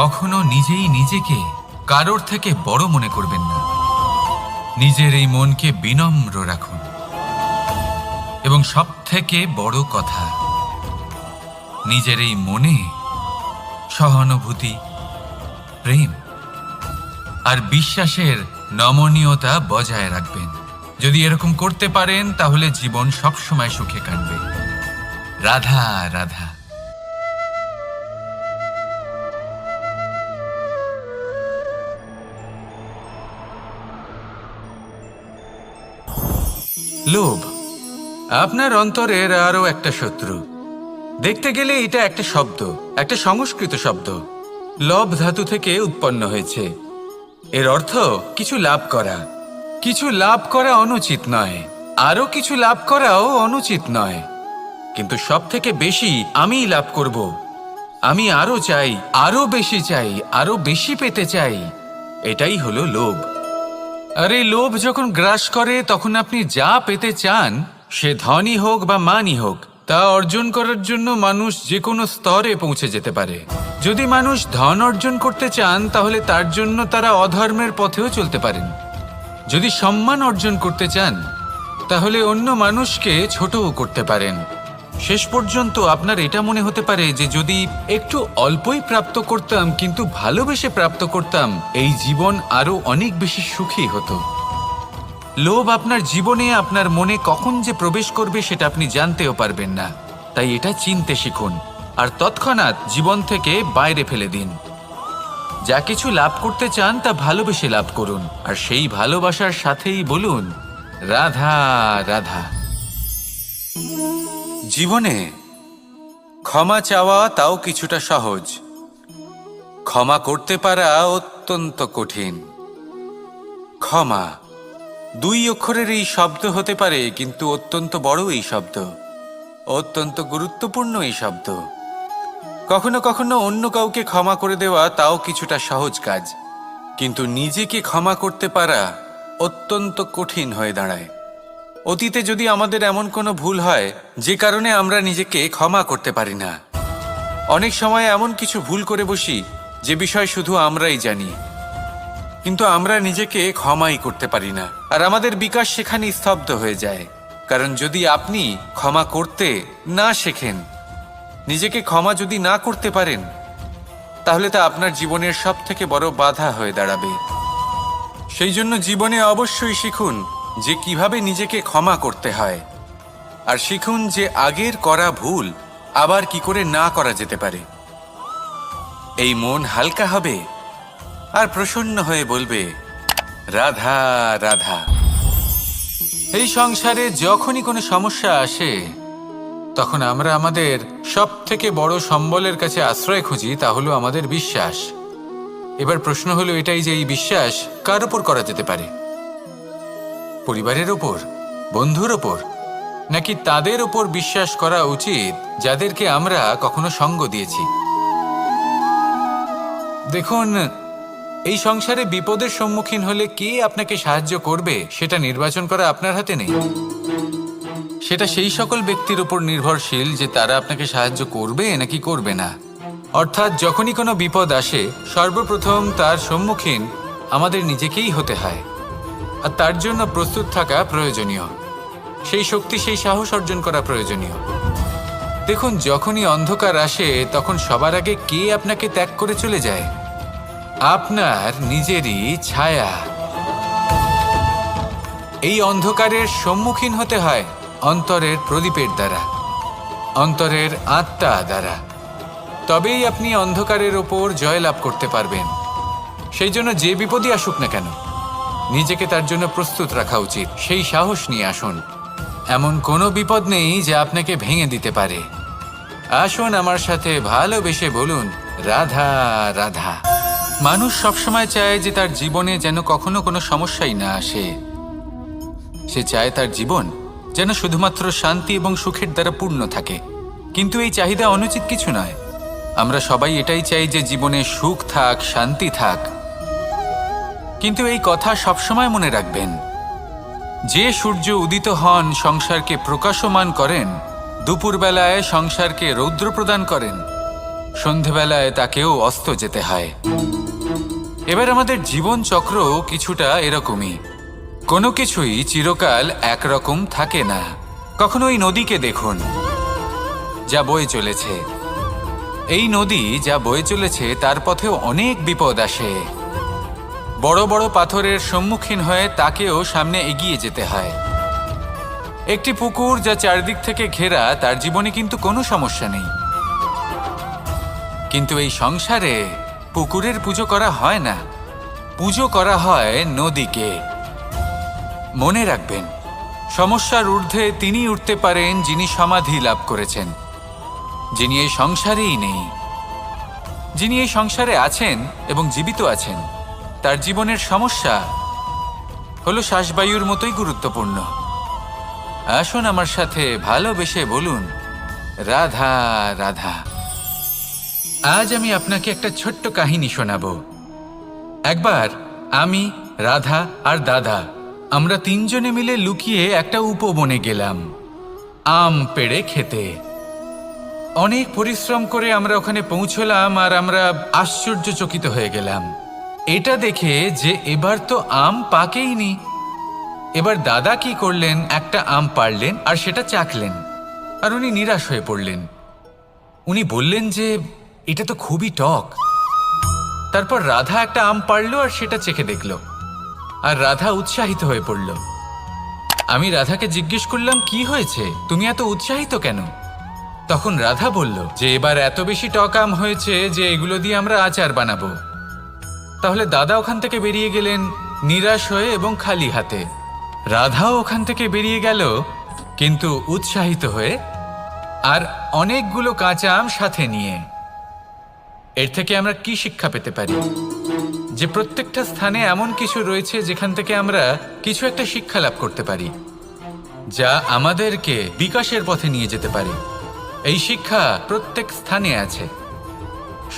কখনো নিজেই নিজেকে কারোর থেকে বড় মনে করবেন না। নিজের এই মনকে বিনম্র রাখুন। এবং সবথেকে বড় কথা, নিজের এই মনে সহানুভূতি, প্রেম আর বিশ্বাসের নমনীয়তা বজায় রাখবেন। যদি এরকম করতে পারেন তাহলে জীবন সবসময় সুখে কাটবে। রাধা রাধা। লোভ আপনার অন্তরের আরো একটা শত্রু। দেখতে গেলে এটা একটা শব্দ, একটা সংস্কৃত শব্দ। লব ধাতু থেকে উৎপন্ন হয়েছে। এর অর্থ কিছু লাভ করা। কিছু লাভ করা অনুচিত নয়, আরো কিছু লাভ করাও অনুচিত নয়, কিন্তু সব থেকে বেশি আমিই লাভ করব। আমি আরো চাই, আরো বেশি চাই, আরো বেশি পেতে চাই। এটাই হলো লোভ। আর এই লোভ যখন গ্রাস করে তখন আপনি যা পেতে চান, সে ধনই হোক বা মানই হোক, তা অর্জন করার জন্য মানুষ যে কোনো স্তরে পৌঁছে যেতে পারে। যদি মানুষ ধন অর্জন করতে চান তাহলে তার জন্য তারা অধর্মের পথেও চলতে পারেন। যদি সম্মান অর্জন করতে চান তাহলে অন্য মানুষকে ছোটও করতে পারেন। শেষ পর্যন্ত আপনার এটা মনে হতে পারে যে যদি একটু অল্পই প্রাপ্ত করতাম, কিন্তু ভালোবেসে প্রাপ্ত করতাম, এই জীবন আরো অনেক বেশি সুখী হতো। লোভ আপনার জীবনে, আপনার মনে কখন যে প্রবেশ করবে সেটা আপনি জানতেও পারবেন না। তাই এটা চিনতে শিখুন আর তৎক্ষণাৎ জীবন থেকে বাইরে ফেলে দিন। যা কিছু লাভ করতে চান তা ভালোবেসে লাভ করুন, আর সেই ভালোবাসার সাথেই বলুন, রাধা রাধা। জীবনে ক্ষমা চাওয়া তাও কিছুটা সহজ, ক্ষমা করতে পারা অত্যন্ত কঠিন। ক্ষমা, 2 অক্ষরের এই শব্দ হতে পারে, কিন্তু অত্যন্ত বড় এই শব্দ, অত্যন্ত গুরুত্বপূর্ণ এই শব্দ। কখনো কখনো অন্য কাউকে ক্ষমা করে দেওয়া তাও কিছুটা সহজ কাজ, কিন্তু নিজেকে ক্ষমা করতে পারা অত্যন্ত কঠিন হয়ে দাঁড়ায়। অতীতে যদি আমাদের এমন কোনো ভুল হয় যে কারণে আমরা নিজেকে ক্ষমা করতে পারি না, অনেক সময় এমন কিছু ভুল করে বসি যে বিষয় শুধু আমরাই জানি, কিন্তু আমরা নিজেকে ক্ষমাই করতে পারি না, আর আমাদের বিকাশ সেখানে স্তব্ধ হয়ে যায়। কারণ যদি আপনি ক্ষমা করতে না শেখেন, নিজেকে ক্ষমা যদি না করতে পারেন, তাহলে তা আপনার জীবনের সবথেকে বড় বাধা হয়ে দাঁড়াবে। সেই জন্য জীবনে অবশ্যই শিখুন যে কিভাবে নিজেকে ক্ষমা করতে হয়, আর শিখুন যে আগের করা ভুল আবার কি করে না করা যেতে পারে। এই মন হালকা হবে আর প্রসন্ন হয়ে বলবে, রাধা রাধা। এই সংসারে যখনই কোনো সমস্যা আসে, তখন আমরা আমাদের সব থেকে বড় সম্বলের কাছে আশ্রয় খুঁজি, তা হলো আমাদের বিশ্বাস। এবার প্রশ্ন হলো এটাই যে এই বিশ্বাস কার উপর করা যেতে পারে? পরিবারের ওপর, বন্ধুর ওপর, নাকি তাদের ওপর বিশ্বাস করা উচিত যাদেরকে আমরা কখনো সঙ্গ দিয়েছি? দেখুন, এই সংসারে বিপদের সম্মুখীন হলে কে আপনাকে সাহায্য করবে সেটা নির্বাচন করা আপনার হাতে নেই। সেটা সেই সকল ব্যক্তির উপর নির্ভরশীল যে তারা আপনাকে সাহায্য করবে নাকি করবে না। অর্থাৎ যখনই কোনো বিপদ আসে, সর্বপ্রথম তার সম্মুখীন আমাদের নিজেকেই হতে হয়, আর তার জন্য প্রস্তুত থাকা প্রয়োজনীয়। সেই শক্তি, সেই সাহস অর্জন করা প্রয়োজনীয়। দেখুন, যখনই অন্ধকার আসে তখন সবার আগে কে আপনাকে ত্যাগ করে চলে যায়? আপনার নিজেরই ছায়া। এই অন্ধকারের সম্মুখীন হতে হয় অন্তরের প্রদীপের দ্বারা, অন্তরের আত্মা দ্বারা। তবেই আপনি অন্ধকারের ওপর জয়লাভ করতে পারবেন। সেই জন্য যে বিপদই আসুক না কেন, নিজেকে তার জন্য প্রস্তুত রাখা উচিত। সেই সাহস নিয়ে আসুন। এমন কোনো বিপদ নেই যা আপনাকে ভেঙে দিতে পারে। আসুন আমার সাথে ভালোবেসে বলুন, রাধা রাধা। মানুষ সবসময় চায় যে তার জীবনে যেন কখনো কোনো সমস্যাই না আসে। সে চায় তার জীবন যেন শুধুমাত্র শান্তি এবং সুখের দ্বারা পূর্ণ থাকে। কিন্তু এই চাহিদা অনুচিত কিছু নয়। আমরা সবাই এটাই চাই যে জীবনে সুখ থাক, শান্তি থাক। কিন্তু এই কথা সবসময় মনে রাখবেন, যে সূর্য উদিত হন সংসারকে প্রকাশমান করেন, দুপুরবেলায় সংসারকে রৌদ্র প্রদান করেন, সন্ধেবেলায় তাকেও অস্ত যেতে হয়। এবার আমাদের জীবন চক্র কিছুটা এরকমই। কোনো কিছুই চিরকাল একরকম থাকে না। কখনো এই নদীকে দেখুন, যা বয়ে চলেছে। এই নদী যা বয়ে চলেছে তার পথেও অনেক বিপদ আসে। বড় বড় পাথরের সম্মুখীন হয়ে তাকেও সামনে এগিয়ে যেতে হয়। একটি পুকুর যা চারদিক থেকে ঘেরা, তার জীবনে কিন্তু কোনো সমস্যা নেই। কিন্তু এই সংসারে পুকুরের পুজো করা হয় না, পুজো করা হয় নদীকে। মনে রাখবেন, সমস্যার ঊর্ধ্বে তিনি উঠতে পারেন যিনি সমাধি লাভ করেছেন, যিনি এই সংসারেই নেই। যিনি এই সংসারে আছেন এবং জীবিত আছেন, তার জীবনের সমস্যা হলো শ্বাসবায়ুর মতোই গুরুত্বপূর্ণ। আসুন আমার সাথে ভালোবেসে বলুন, রাধা রাধা। আজ আমি আপনাকে একটা ছোট্ট কাহিনী শোনাবো। একবার আমি, রাধা আর দাদা, আমরা তিনজনে মিলে লুকিয়ে একটা উপবনে গেলাম আম পেড়ে খেতে। অনেক পরিশ্রম করে আমরা ওখানে পৌঁছলাম, আর আমরা আশ্চর্যচকিত হয়ে গেলাম এটা দেখে যে এবার তো আম পাকেইনি। এবার দাদা কি করলেন, একটা আম পাড়লেন আর সেটা চাখলেন, আর উনি নিরাশ হয়ে পড়লেন। উনি বললেন যে এটা তো খুবই টক। তারপর রাধা একটা আম পাড়লো আর সেটা চেখে দেখলো, আর রাধা উৎসাহিত হয়ে পড়ল। আমি রাধাকে জিজ্ঞেস করলাম, কি হয়েছে, তুমি এত উৎসাহিত কেন? তখন রাধা বলল যে এবার এত বেশি টক আম হয়েছে যে এগুলো দিয়ে আমরা আচার বানাবো। তাহলে দাদা ওখান থেকে বেরিয়ে গেলেন নিরাশ হয়ে এবং খালি হাতে। রাধাও ওখান থেকে বেরিয়ে গেল কিন্তু উৎসাহিত হয়ে, আর অনেকগুলো কাঁচা আম সাথে নিয়ে। এর থেকে আমরা কি শিক্ষা পেতে পারি? যে প্রত্যেকটা স্থানে এমন কিছু রয়েছে যেখান থেকে আমরা কিছু একটা শিক্ষা লাভ করতে পারি, যা আমাদেরকে বিকাশের পথে নিয়ে যেতে পারে। এই শিক্ষা প্রত্যেক স্থানে আছে।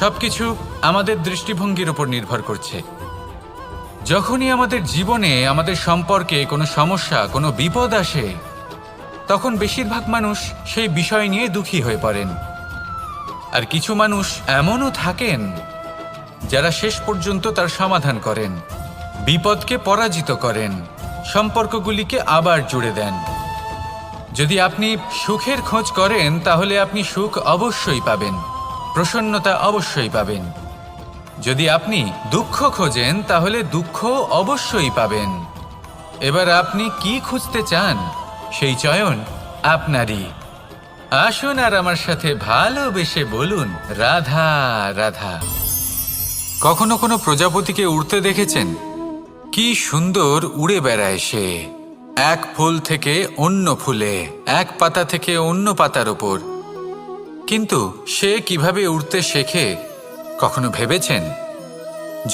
সবকিছু আমাদের দৃষ্টিভঙ্গির উপর নির্ভর করছে। যখনই আমাদের জীবনে আমাদের সম্পর্কে কোনো সমস্যা, কোনো বিপদ আসে, তখন বেশিরভাগ মানুষ সেই বিষয় নিয়ে দুঃখী হয়ে পড়েন। আর কিছু মানুষ এমনও থাকেন যারা শেষ পর্যন্ত তার সমাধান করেন, বিপদকে পরাজিত করেন, সম্পর্কগুলিকে আবার জুড়ে দেন। যদি আপনি সুখের খোঁজ করেন তাহলে আপনি সুখ অবশ্যই পাবেন, প্রসন্নতা অবশ্যই পাবেন। যদি আপনি দুঃখ খোঁজেন তাহলে দুঃখ অবশ্যই পাবেন। এবার আপনি কি খুঁজতে চান সেই চয়ন আপনারই। আসুন আর আমার সাথে ভালোবেসে বলুন, রাধা রাধা। কখনো কোনো প্রজাপতিকে উড়তে দেখেছেন? কি সুন্দর উড়ে বেড়ায় সে, এক ফুল থেকে অন্য ফুলে, এক পাতা থেকে অন্য পাতার ওপর। কিন্তু সে কিভাবে উড়তে শেখে কখনো ভেবেছেন?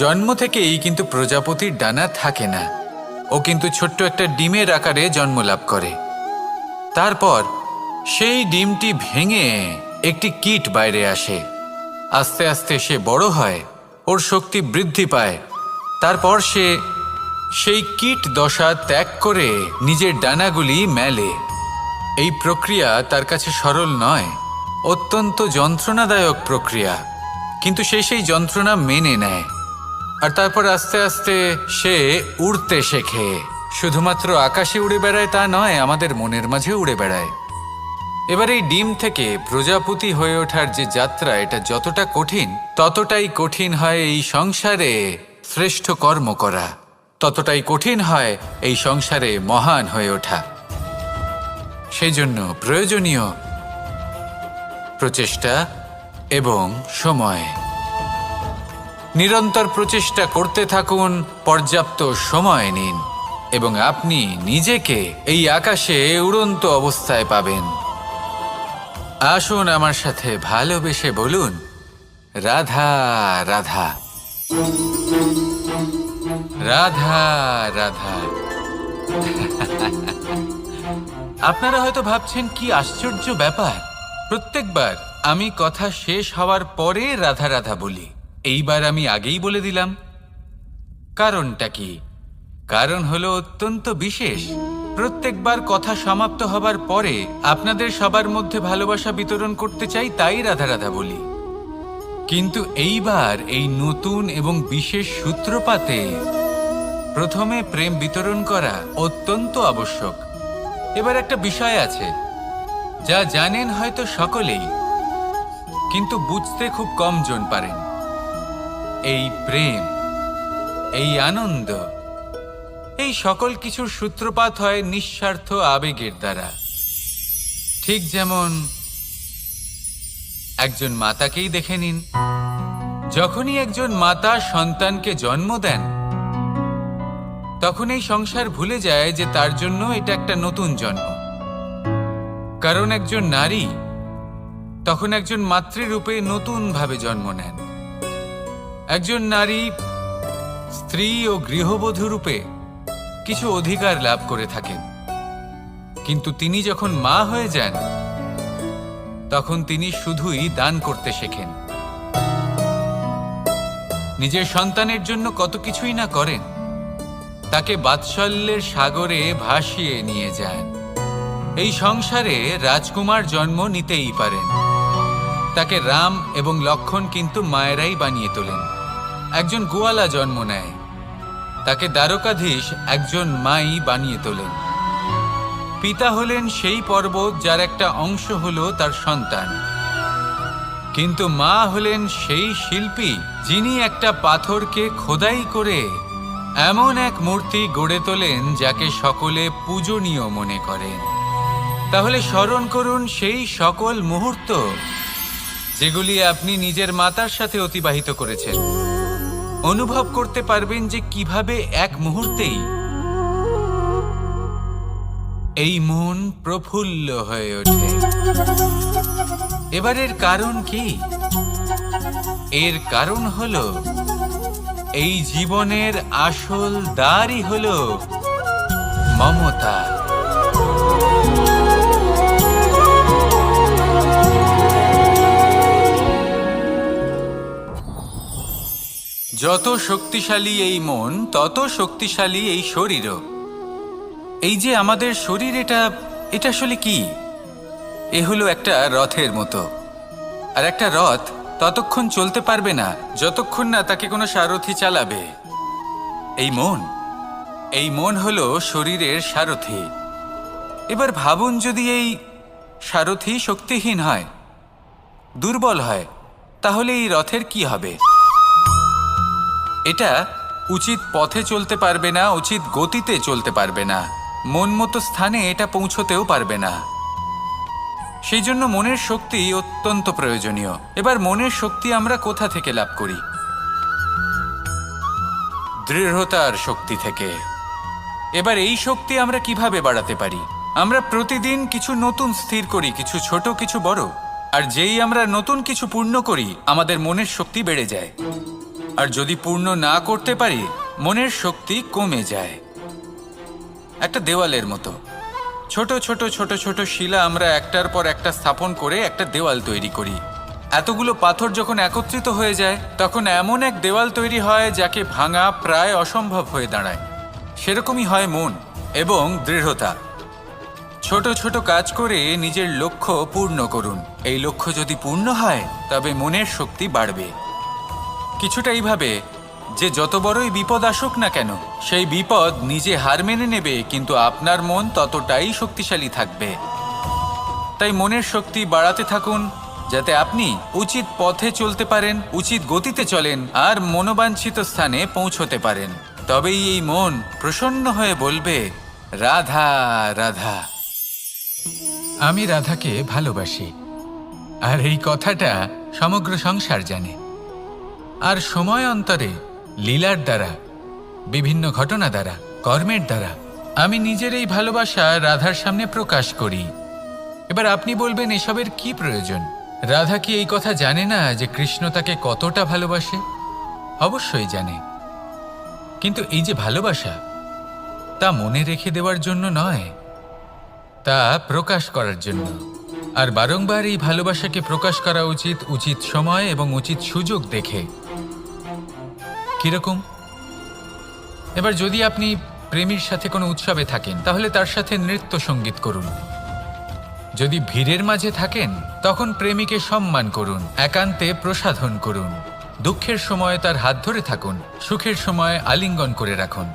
জন্ম থেকেই কিন্তু প্রজাপতির ডানা থাকে না। ও কিন্তু ছোট্ট একটা ডিমের আকারে জন্ম লাভ করে। তারপর সেই ডিমটি ভেঙে একটি কীট বাইরে আসে। আস্তে আস্তে সে বড় হয়, ওর শক্তি বৃদ্ধি পায়। তারপর সে সেই কীট দশা ত্যাগ করে নিজের ডানাগুলি মেলে। এই প্রক্রিয়া তার কাছে সরল নয়, অত্যন্ত যন্ত্রণাদায়ক প্রক্রিয়া, কিন্তু সে সেই যন্ত্রণা মেনে নেয়। আর তারপর আস্তে আস্তে সে উড়তে শেখে। শুধুমাত্র আকাশে উড়ে বেড়ায় তা নয়, আমাদের মনের মাঝে উড়ে বেড়ায়। এবার এই ডিম থেকে প্রজাপতি হয়ে ওঠার যে যাত্রা, এটা যতটা কঠিন, ততটাই কঠিন হয় এই সংসারে শ্রেষ্ঠ কর্ম করা, ততটাই কঠিন হয় এই সংসারে মহান হয়ে ওঠা। সেই জন্য প্রয়োজনীয় প্রচেষ্টা এবং সময়। নিরন্তর প্রচেষ্টা করতে থাকুন, পর্যাপ্ত সময় নিন, এবং আপনি নিজেকে এই আকাশে উড়ন্ত অবস্থায় পাবেন। আসুন আমার সাথে ভালোবেসে বলুন, রাধা রাধা, রাধা রাধা। আপনারা হয়তো ভাবছেন কি আশ্চর্য ব্যাপার, প্রত্যেকবার আমি কথা শেষ হওয়ার পরে রাধা রাধা বলি। এইবার আমি আগেই বলে দিলাম। কারণটা কি? কারণ হলো অত্যন্ত বিশেষ। প্রত্যেকবার কথা সমাপ্ত হবার পরে আপনাদের সবার মধ্যে ভালোবাসা বিতরণ করতে চাই, তাই রাধা রাধা বলি। কিন্তু এইবার এই নতুন এবং বিশেষ সূত্রপাতে প্রথমে প্রেম বিতরণ করা অত্যন্ত আবশ্যক। এবার একটা বিষয় আছে যা জানেন হয়তো সকলেই, কিন্তু বুঝতে খুব কম জন পারেন। এই প্রেম, এই আনন্দ, এই সকল কিছুর সূত্রপাত হয় নিঃস্বার্থ আবেগের দ্বারা। ঠিক যেমন একজন মাতাকেই দেখে নিন। যখনই একজন মাতা সন্তানকে জন্ম দেন, তখন এই সংসার ভুলে যায় যে তার জন্য এটা একটা নতুন জন্ম। কারণ একজন নারী তখন একজন মাতৃরূপে নতুনভাবে জন্ম নেন। একজন নারী স্ত্রী ও গৃহবধূ রূপে কিছু অধিকার লাভ করে থাকেন, কিন্তু তিনি যখন মা হয়ে যান তখন তিনি শুধুই দান করতে শেখেন। নিজের সন্তানের জন্য কত কিছুই না করেন, তাকে বাৎসল্যের সাগরে ভাসিয়ে নিয়ে যান। এই সংসারে রাজকুমার জন্ম নিতেই পারেন, তাকে রাম এবং লক্ষ্মণ কিন্তু মায়েরাই বানিয়ে তোলেন। একজন গোয়ালা জন্ম নেয়, তাকে দ্বারকাধীশ একজন মাই বানিয়ে তোলেন। পিতা হলেন সেই পর্বত যার একটা অংশ হলো তার সন্তান, কিন্তু মা হলেন সেই শিল্পী যিনি একটা পাথরকে খোদাই করে এমন এক মূর্তি গড়ে তোলেন যাকে সকলে পূজনীয় মনে করেন। তাহলে স্মরণ করুন সেই সকল মুহূর্ত যেগুলি আপনি নিজের মাতার সাথে অতিবাহিত করেছেন। অনুভব করতে পারবেন যে কিভাবে এক মুহূর্তেই এই মন প্রফুল্ল হয়ে ওঠে। এবার এর কারণ কি? এর কারণ হলো এই জীবনের আসল দ্বারই হলো মমতা। যত শক্তিশালী এই মন, তত শক্তিশালী এই শরীরও। এই যে আমাদের শরীর, এটা আসলে কি? এ হলো একটা রথের মতো। আর একটা রথ ততক্ষণ চলতে পারবে না যতক্ষণ না তাকে কোনো সারথি চালাবে। এই মন হলো শরীরের সারথি। এবার ভাবুন, যদি এই সারথি শক্তিহীন হয়, দুর্বল হয়, তাহলে এই রথের কি হবে? এটা উচিত পথে চলতে পারবে না, উচিত গতিতে চলতে পারবে না, মন মতো স্থানে এটা পৌঁছতেও পারবে না। সেই জন্য মনের শক্তি অত্যন্ত প্রয়োজনীয়। এবার মনের শক্তি আমরা কোথা থেকে লাভ করি? দৃঢ়তার শক্তি থেকে। এবার এই শক্তি আমরা কিভাবে বাড়াতে পারি? আমরা প্রতিদিন কিছু নতুন স্থির করি, কিছু ছোট কিছু বড়। আর যেই আমরা নতুন কিছু পূর্ণ করি, আমাদের মনের শক্তি বেড়ে যায়। আর যদি পূর্ণ না করতে পারি, মনের শক্তি কমে যায়। একটা দেওয়ালের মতো ছোট ছোট ছোট ছোট শিলা আমরা একটার পর একটা স্থাপন করে একটা দেওয়াল তৈরি করি। এতগুলো পাথর যখন একত্রিত হয়ে যায়, তখন এমন এক দেওয়াল তৈরি হয় যাকে ভাঙা প্রায় অসম্ভব হয়ে দাঁড়ায়। সেরকমই হয় মন এবং দৃঢ়তা। ছোট ছোট কাজ করে নিজের লক্ষ্য পূর্ণ করুন। এই লক্ষ্য যদি পূর্ণ হয়, তবে মনের শক্তি বাড়বে। কিছুটা এইভাবে যে যত বড়ই বিপদ আসুক না কেন, সেই বিপদ নিজে হার মেনে নেবে, কিন্তু আপনার মন ততটাই শক্তিশালী থাকবে। তাই মনের শক্তি বাড়াতে থাকুন, যাতে আপনি উচিত পথে চলতে পারেন, উচিত গতিতে চলেন আর মনোবাঞ্ছিত স্থানে পৌঁছতে পারেন। তবেই এই মন প্রসন্ন হয়ে বলবে, রাধা রাধা। আমি রাধাকে ভালোবাসি। আর এই কথাটা সমগ্র সংসার জানে। আর সময় অন্তরে লীলার দ্বারা, বিভিন্ন ঘটনা দ্বারা, কর্মের দ্বারা আমি নিজের এই ভালোবাসা রাধার সামনে প্রকাশ করি। এবার আপনি বলবেন, এসবের কি প্রয়োজন? রাধা কি এই কথা জানে না যে কৃষ্ণ তাকে কতটা ভালোবাসে? অবশ্যই জানে। কিন্তু এই যে ভালোবাসা, তা মনে রেখে দেওয়ার জন্য নয়, তা প্রকাশ করার জন্য। আর বারংবার এই ভালোবাসাকে প্রকাশ করা উচিত, উচিত সময় এবং উচিত সুযোগ দেখে। কিরকম? এবার যদি আপনি প্রেমীর সাথে কোনো উৎসবে থাকেন, তাহলে তার সাথে নৃত্য সঙ্গীত করুন। যদি ভিড়ের মাঝে থাকেন, তখন প্রেমীকে সম্মান করুন, একান্তে প্রসাধন করুন। দুঃখের সময় তার হাত ধরে থাকুন, সুখের সময় আলিঙ্গন করে রাখুন।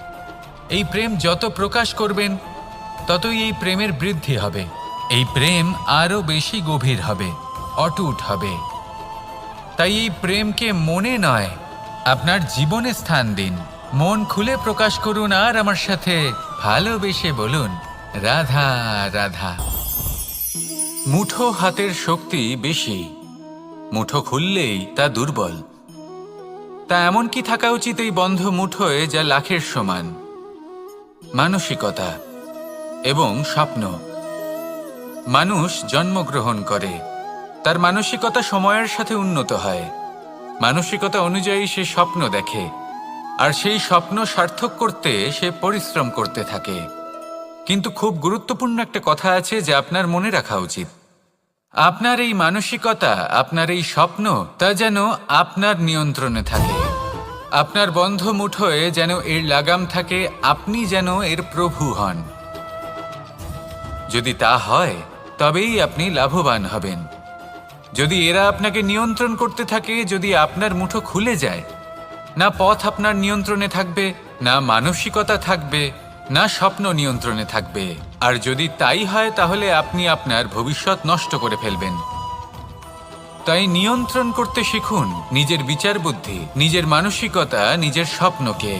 এই প্রেম যত প্রকাশ করবেন, ততই এই প্রেমের বৃদ্ধি হবে। এই প্রেম আরও বেশি গভীর হবে, অটুট হবে। তাই এই প্রেমকে মনে নয়, আপনার জীবনে স্থান দিন। মন খুলে প্রকাশ করুন আর আমার সাথে ভালোবেসে বলুন, রাধা রাধা। মুঠো হাতের শক্তি বেশি, মুঠো খুললেই তা দুর্বল। তা এমন কি থাকা উচিত এই বন্ধ মুঠোয় যা লাখের সমান? মানসিকতা এবং স্বপ্ন। মানুষ জন্মগ্রহণ করে, তার মানসিকতা সময়ের সাথে উন্নত হয়। মানসিকতা অনুযায়ী সে স্বপ্ন দেখে, আর সেই স্বপ্ন সার্থক করতে সে পরিশ্রম করতে থাকে। কিন্তু খুব গুরুত্বপূর্ণ একটা কথা আছে যা আপনার মনে রাখা উচিত। আপনার এই মানসিকতা, আপনার এই স্বপ্ন, তা যেন আপনার নিয়ন্ত্রণে থাকে। আপনার বন্ধ মুঠোয় যেন এর লাগাম থাকে, আপনি যেন এর প্রভু হন। যদি তা হয়, তবেই আপনি লাভবান হবেন। যদি এরা আপনাকে নিয়ন্ত্রণ করতে থাকে, যদি আপনার মুঠো খুলে যায়, না পথ আপনার নিয়ন্ত্রণে থাকবে, না মানসিকতা থাকবে, না স্বপ্ন নিয়ন্ত্রণে থাকবে। আর যদি তাই হয়, তাহলে আপনি আপনার ভবিষ্যৎ নষ্ট করে ফেলবেন। তাই নিয়ন্ত্রণ করতে শিখুন নিজের বিচার বুদ্ধি, নিজের মানসিকতা, নিজের স্বপ্নকে।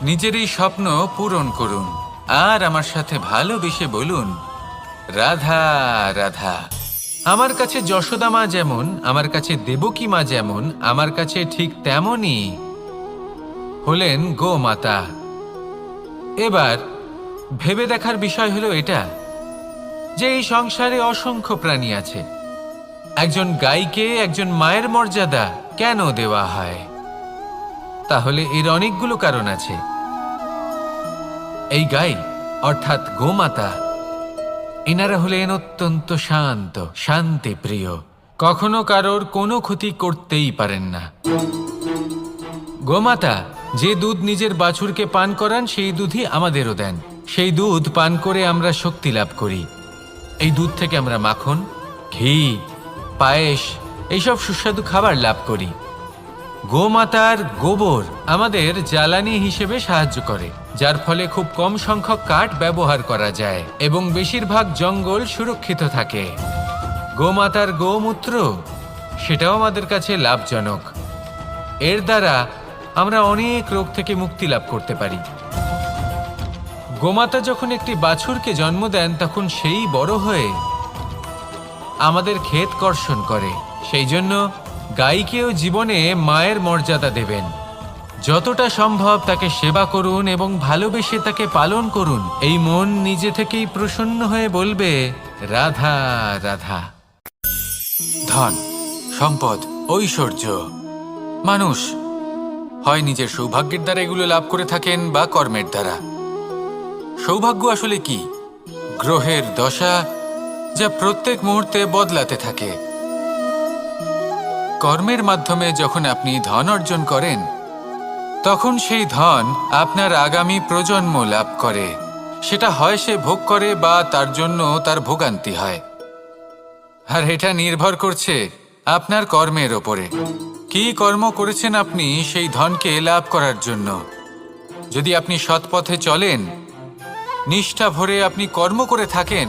নিজের এই স্বপ্ন পূরণ করুন আর আমার সাথে ভালোবেসে বলুন, রাধা রাধা। আমার কাছে যশোদা মা যেমন, আমার কাছে দেবকী মা যেমন, আমার কাছে ঠিক তেমনই হলেন গোমাতা। এবার ভেবে দেখার বিষয় হলো এটা, যে এই সংসারে অসংখ্য প্রাণী আছে। একজন গাইকে একজন মায়ের মর্যাদা কেন দেওয়া হয়? তাহলে এর অনেকগুলো কারণ আছে। এই গাই অর্থাৎ গোমাতা, এনারা হলেন অত্যন্ত শান্ত, শান্তিপ্রিয়, কখনো কারোর কোনো ক্ষতি করতেই পারেন না। গোমাতা যে দুধ নিজের বাছুরকে পান করান সেই দুধই আমাদেরও দেন। সেই দুধ পান করে আমরা শক্তি লাভ করি। এই দুধ থেকে আমরা মাখন, ঘি, পায়েস এইসব সুস্বাদু খাবার লাভ করি। গোমাতার গোবর আমাদের জ্বালানি হিসেবে সাহায্য করে, যার ফলে খুব কম সংখ্যক কাঠ ব্যবহার করা যায় এবং বেশিরভাগ জঙ্গল সুরক্ষিত থাকে। গোমাতার গোমূত্র সেটাও আমাদের কাছে লাভজনক। এর দ্বারা আমরা অনেক রোগ থেকে মুক্তি লাভ করতে পারি। গোমাতা যখন একটি বাছুরকে জন্ম দেন তখন সেই বড় হয়ে আমাদের ক্ষেত কর্ষণ করে। সেই জন্য গাইকেও জীবনে মায়ের মর্যাদা দেবেন। যতটা সম্ভব তাকে সেবা করুন এবং ভালোবেসে তাকে পালন করুন। এই মন নিজে থেকেই প্রসন্ন হয়ে বলবে, রাধা রাধা। ধন, সম্পদ, ঐশ্বর্য, মানুষ হয় নিজের সৌভাগ্যের দ্বারা এগুলো লাভ করে থাকেন বা কর্মের দ্বারা। সৌভাগ্য আসলে কি? গ্রহের দশা যা প্রত্যেক মুহূর্তে বদলাতে থাকে। কর্মের মাধ্যমে যখন আপনি ধন অর্জন করেন তখন সেই ধন আপনার আগামী প্রজন্ম লাভ করে। সেটা হয় সে ভোগ করে বা তার জন্য তার ভোগান্তি হয়। আর এটা নির্ভর করছে আপনার কর্মের ওপরে। কি কর্ম করেছেন আপনি সেই ধনকে লাভ করার জন্য। যদি আপনি সৎ পথে চলেন, নিষ্ঠা ভরে আপনি কর্ম করে থাকেন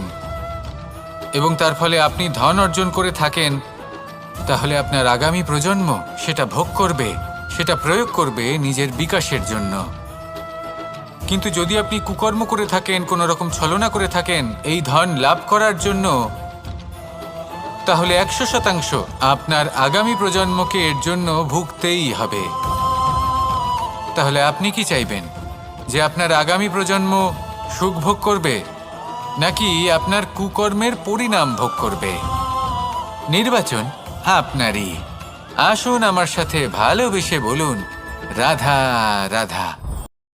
এবং তার ফলে আপনি ধন অর্জন করে থাকেন, তাহলে আপনার আগামী প্রজন্ম সেটা ভোগ করবে, সেটা প্রয়োগ করবে নিজের বিকাশের জন্য। কিন্তু যদি আপনি কুকর্ম করে থাকেন, কোনো রকম ছলনা করে থাকেন এই ধন লাভ করার জন্য, তাহলে 100% আপনার আগামী প্রজন্মকে এর জন্য ভুগতেই হবে। তাহলে আপনি কি চাইবেন? যে আপনার আগামী প্রজন্ম সুখ ভোগ করবে নাকি আপনার কুকর্মের পরিণাম ভোগ করবে? নির্বাচন আপনারই। আসুন আমার সাথে ভালোবেসে বলুন, রাধা রাধা।